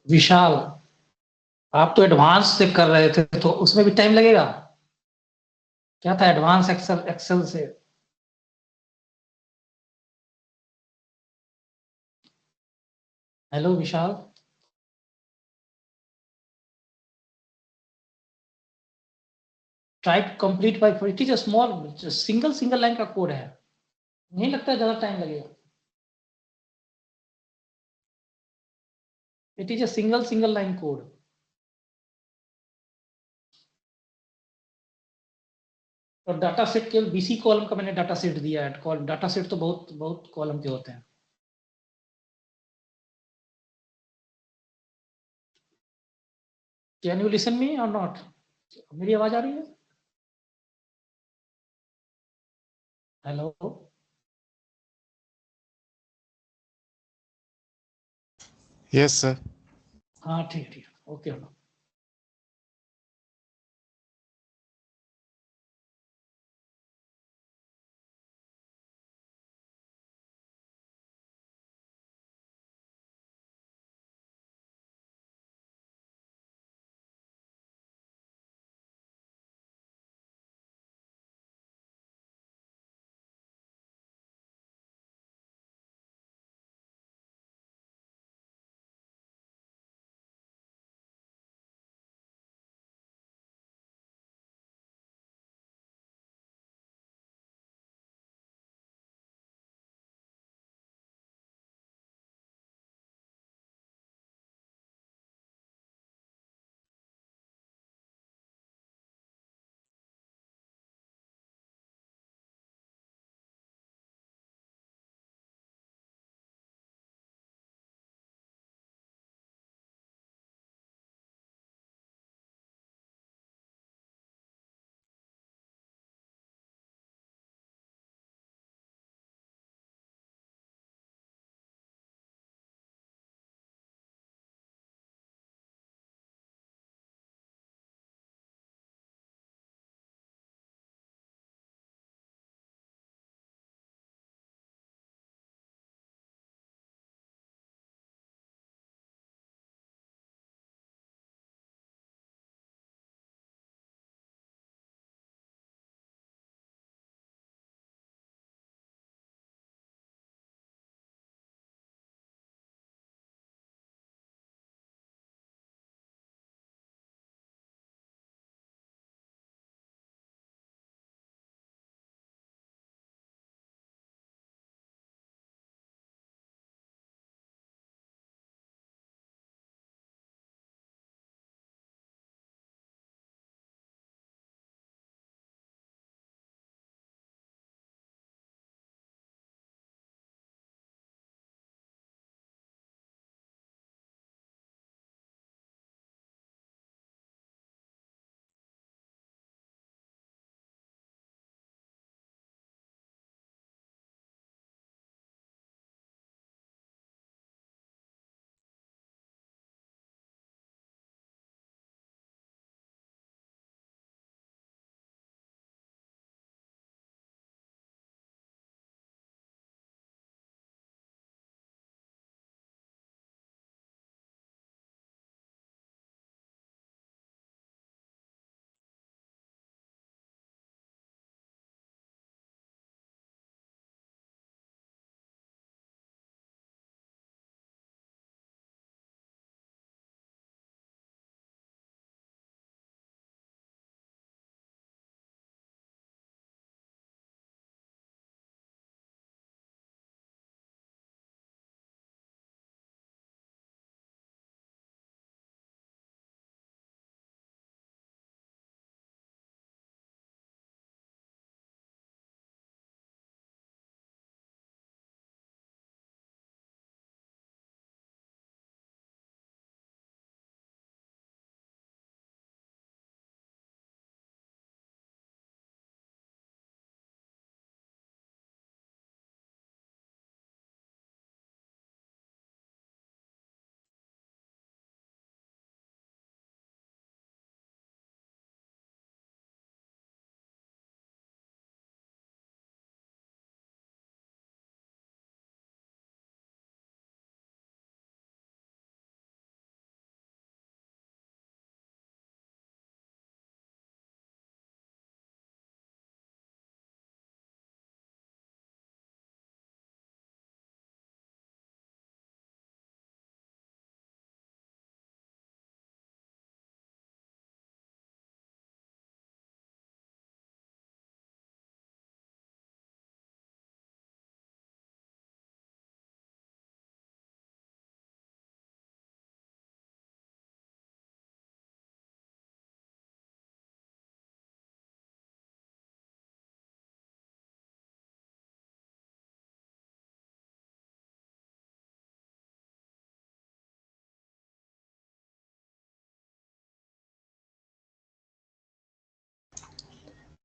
विशाल, आप तो एडवांस से कर रहे थे तो उसमें भी टाइम लगेगा? क्या था एडवांस एक्सेल, एक्सेल से? Hello Vishal, try to complete by, it is a small single line का कोड है, नहीं लगता ज्यादा टाइम लगेगा। It is a single line code. और डाटा सेट केवल बीसी कॉलम का मैंने डाटा सेट दिया है, कॉलम डाटा सेट तो बहुत बहुत कॉलम के होते हैं। कैन यू लिसन मी और नॉट? मेरी आवाज आ रही है? हेलो? Yes, sir. हाँ ठीक ठीक, okay.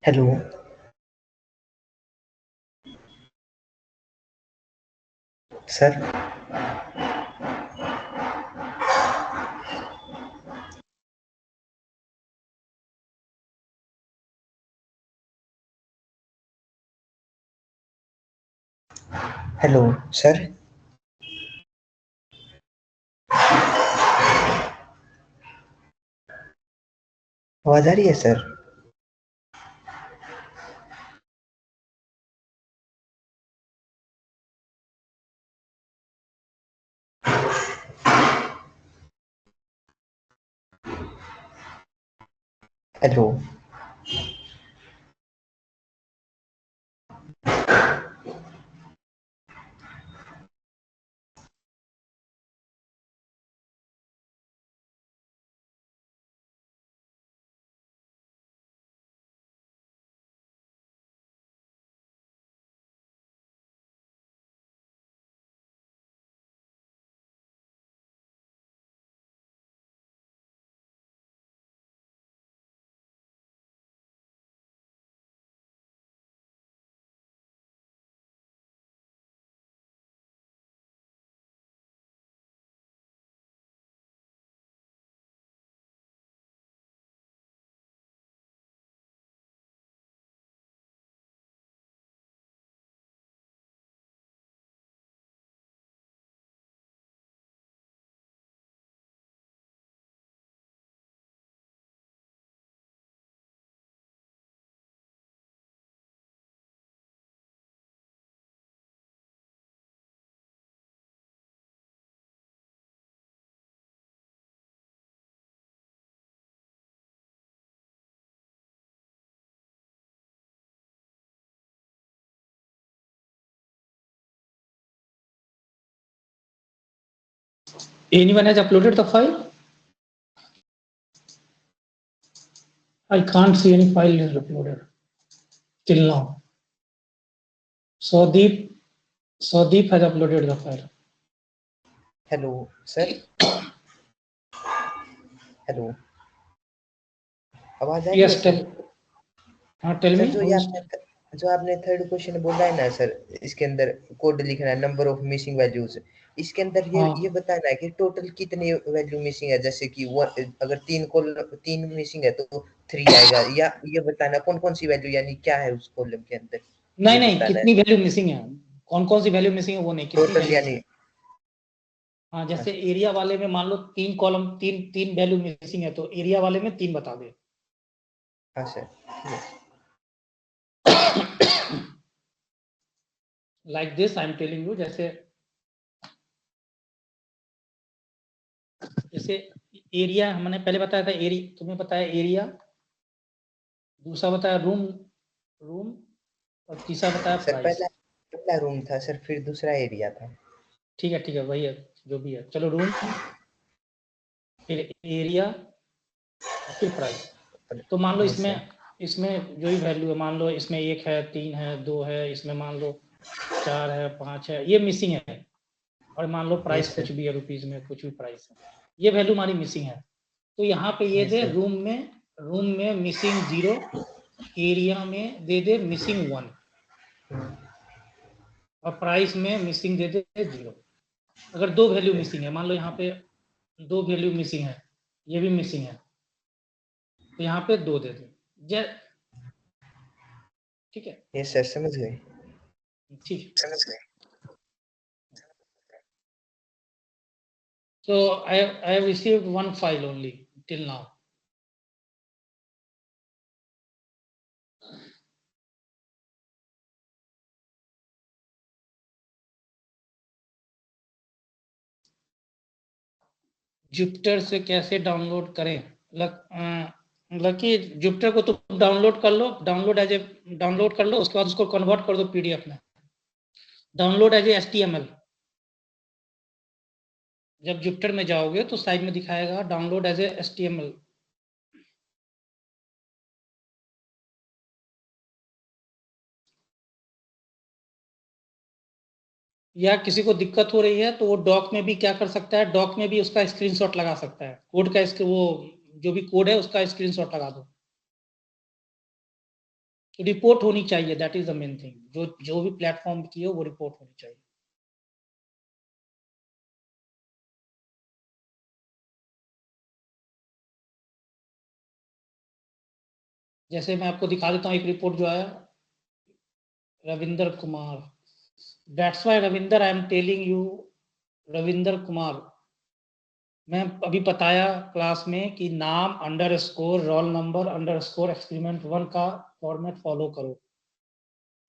Hello sir. Hello sir. आवाज आ रही है sir? Hello Anyone has uploaded the file? I can't see any file is uploaded till now. Sadeep has uploaded the file. Hello sir. Hello आवाज आ रही है Yes, sir? tell sir me. जो आपने third question बोला है ना sir, इसके अंदर कोड लिखना है नंबर ऑफ मिसिंग वैल्यूज, इसके अंदर ये बताना है कि टोटल कितने वैल्यू मिसिंग है। जैसे कि अगर तीन मिसिंग है तो 3 आएगा, या ये बताना कौन कौन सी वैल्यू यानी क्या है उस कॉलम के अंदर। नहीं कितनी वैल्यू मिसिंग है, कौन कौन सी वैल्यू मिसिंग है वो नहीं, कितनी टोटल यानी। हाँ, जैसे एरिया वाले में मान लो 3 कॉलम, तीन वैल्यू मिसिंग है तो एरिया वाले में 3 बता दे। हाँ sir. Like this I am telling you, जैसे एरिया हमने पहले बताया था, एरिया तुम्हें पता है, एरिया दूसरा बताया रूम और तीसरा बताया सर प्राइस। पहला रूम था सर, फिर दूसरा एरिया था। ठीक है वही है जो भी है, चलो रूम फिर एरिया फिर प्राइस। तो मान लो इसमें जो भी वैल्यू है, मान लो इसमें 1 है, 3 है, 2 है, इसमें मान लो 4 है, 5 है, ये मिसिंग है। और मान लो प्राइस कुछ भी है, रुपीज में कुछ भी प्राइस है, ये वैल्यू हमारी मिसिंग है। तो यहाँ पे ये दे रूम में मिसिंग 0, एरिया में दे दे मिसिंग 1 और प्राइस में मिसिंग दे दे 0। अगर 2 वैल्यू मिसिंग है, मान लो यहाँ पे 2 वैल्यू मिसिंग है, ये भी मिसिंग है, तो यहाँ पे 2 दे दे। ठीक है, ये सर समझ गए। ठीक समझ गए। So I have received 1 file only till now. Jupiter से कैसे डाउनलोड करें? लकी जुपिटर को तुम डाउनलोड कर लो, डाउनलोड कर लो, उसके बाद उसको कन्वर्ट कर दो पीडीएफ में। Download as HTML। जब जुपिटर में जाओगे तो साइड में दिखाएगा डाउनलोड एज HTML। या किसी को दिक्कत हो रही है तो वो डॉक में भी क्या कर सकता है, डॉक में भी उसका स्क्रीनशॉट लगा सकता है, कोड का वो जो भी कोड है उसका स्क्रीनशॉट लगा दो। रिपोर्ट होनी चाहिए, that is the main thing. जो भी प्लेटफॉर्म की हो वो रिपोर्ट होनी चाहिए। जैसे मैं आपको दिखा देता हूँ एक रिपोर्ट जो आया, Ravinder Kumar, that's why Ravinder I am telling you, Ravinder Kumar, मैं अभी बताया क्लास में कि नाम underscore roll number underscore experiment 1 का फॉर्मेट फॉलो करो।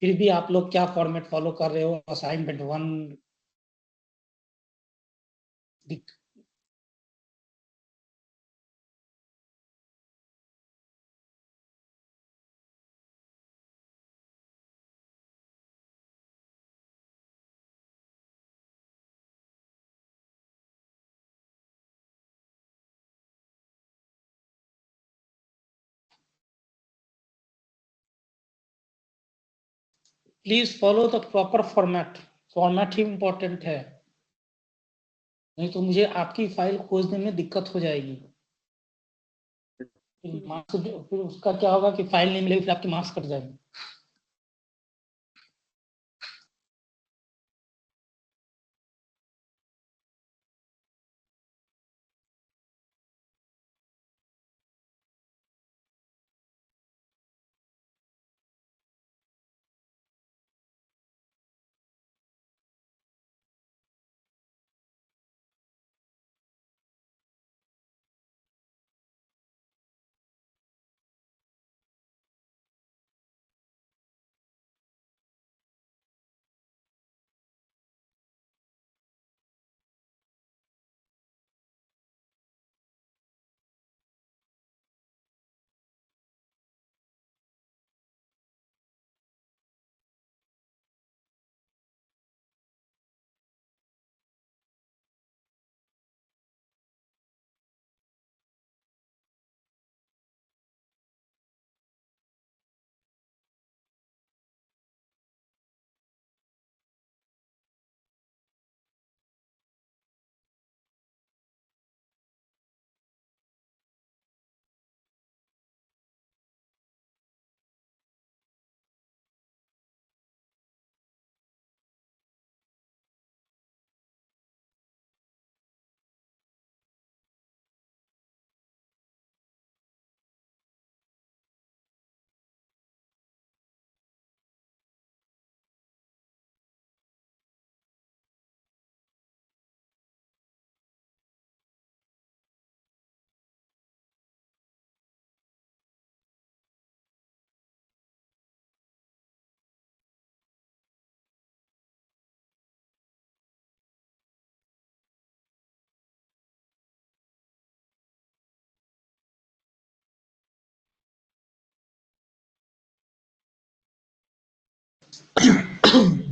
फिर भी आप लोग क्या फॉर्मेट फॉलो कर रहे हो? Assignment 1 please follow the proper format, format he important है, नहीं तो मुझे आपकी फाइल खोजने में दिक्कत हो जाएगी। फिर मार्क्स, फिर उसका क्या होगा कि फाइल नहीं मिलेगी, फिर आपके मार्क्स कट जाएंगे।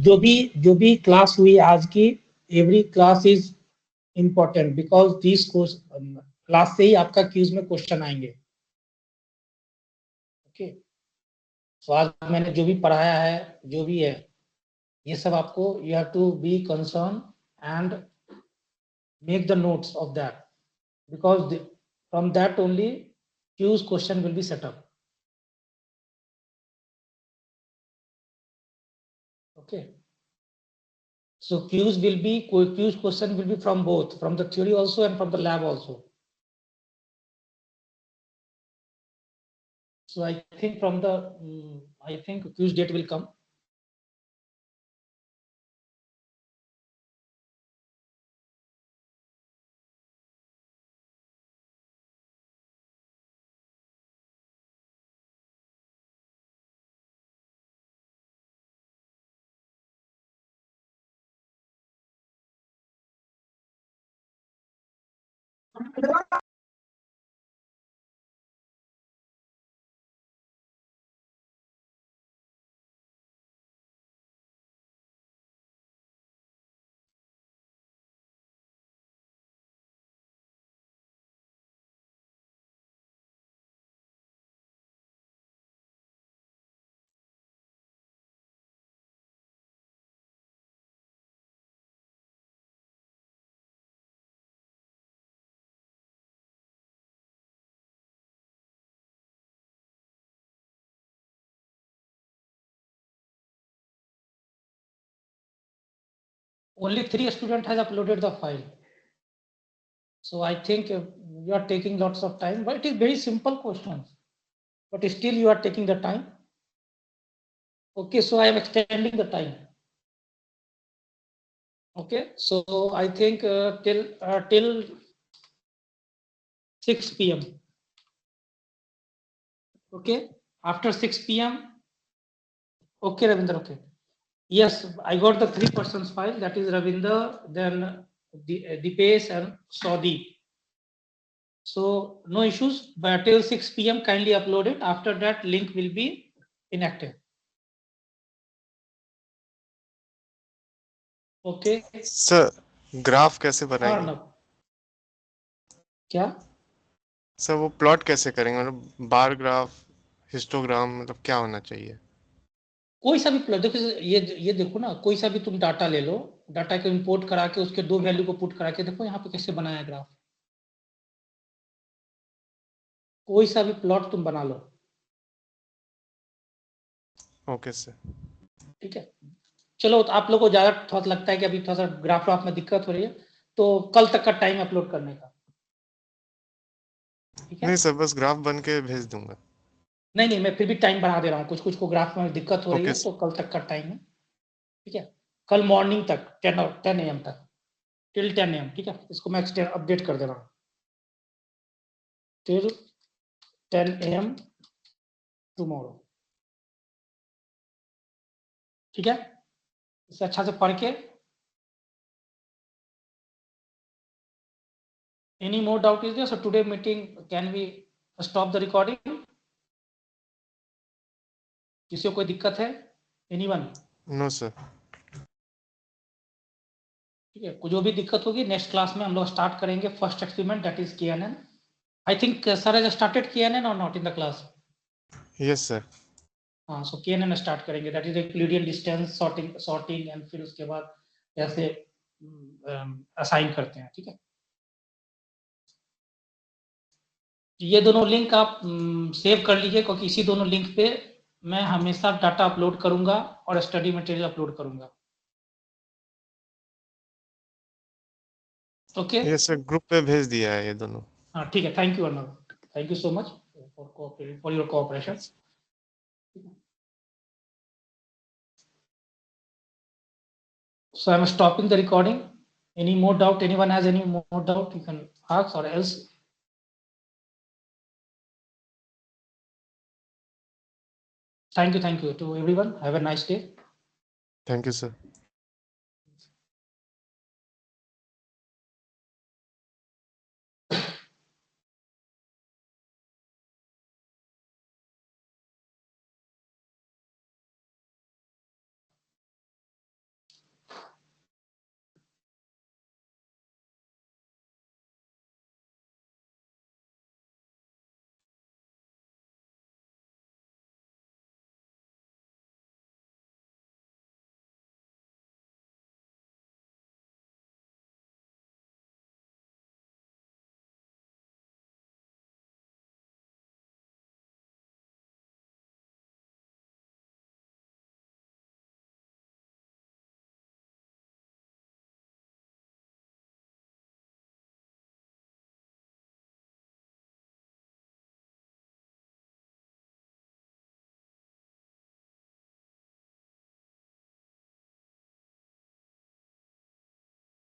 जो भी क्लास हुई आज की, every class is important because this class से ही आपका क्यूज में क्वेश्चन आएंगे। ओके, तो आज मैंने जो भी पढ़ाया है, जो भी है, ये सब आपको you have to be concern and make the notes of that, because from that only Q's question will be set up. Okay, so Q's question will be from both, from the theory also and from the lab also. So I think from the I think Q's date will come. only 3 students has uploaded the file. So I think you are taking lots of time, but it is very simple questions. But still you are taking the time. Okay, so I am extending the time. Okay, so I think till 6 p.m. Okay, after 6 p.m. Okay, Ravinder. Okay. Yes, I got the 3 persons file. That is Ravinder, then Dipesh and Saudi. So no issues. But till 6 p.m. kindly upload it. After that, link will be inactive. Okay. Sir graph कैसे हाँ बनाएंगे? अर्नब, क्या? Sir वो plot कैसे करेंगे, मतलब bar graph, histogram, मतलब क्या होना चाहिए? कोई सा भी देखो, ये देखो ना, कोई सा भी तुम डाटा ले लो, डाटा को इंपोर्ट करा के उसके 2 वैल्यू को पुट करा के देखो यहाँ पे कैसे बनाया ग्राफ। कोई सा भी प्लॉट तुम बना लो। Okay sir. ठीक है, चलो तो आप लोग को ज्यादा थोड़ा लगता है कि अभी थोड़ा सा ग्राफ वाफ में दिक्कत हो रही है, तो कल तक का टाइम अपलोड करने का। ठीक है, नहीं सर, बस ग्राफ बन के भेज दूंगा। नहीं मैं फिर भी टाइम बढ़ा दे रहा हूँ, कुछ कुछ को ग्राफ में दिक्कत हो रही ओके है, सर। तो कल तक का टाइम है। ठीक है, कल मॉर्निंग तक 10 AM तक, टिल 10 AM। ठीक है, इसको मैं अपडेट कर दे रहा हूँ, टिल 10 AM टुमारो। ठीक है, इसे अच्छा से पढ़ के। Any more doubt is there? So today meeting, can we stop the recording? किसी को कोई दिक्कत है? Anyone? No sir. ठीक है, जो भी दिक्कत होगी नेक्स्ट क्लास में हम लोग स्टार्ट करेंगे first experiment, that is KNN। I think sir has started KNN और not in the class? Yes sir. हाँ, सो KNN स्टार्ट करेंगे, that is Euclidean distance sorting and फिर उसके बाद कैसे असाइन करते हैं। ठीक है, ये दोनों लिंक आप सेव कर लीजिए, क्योंकि इसी दोनों लिंक पे मैं हमेशा डाटा अपलोड करूंगा और स्टडी मटेरियल अपलोड करूंगा। ओके, यस सर, ग्रुप पे भेज दिया है ये दोनों। हाँ ठीक है, thank you Arnab, thank you so much for your cooperation. So I'm stopping the recording. Any more doubt? Anyone has any more doubt? You can ask, or else. Thank you to everyone. Have a nice day. Thank you sir.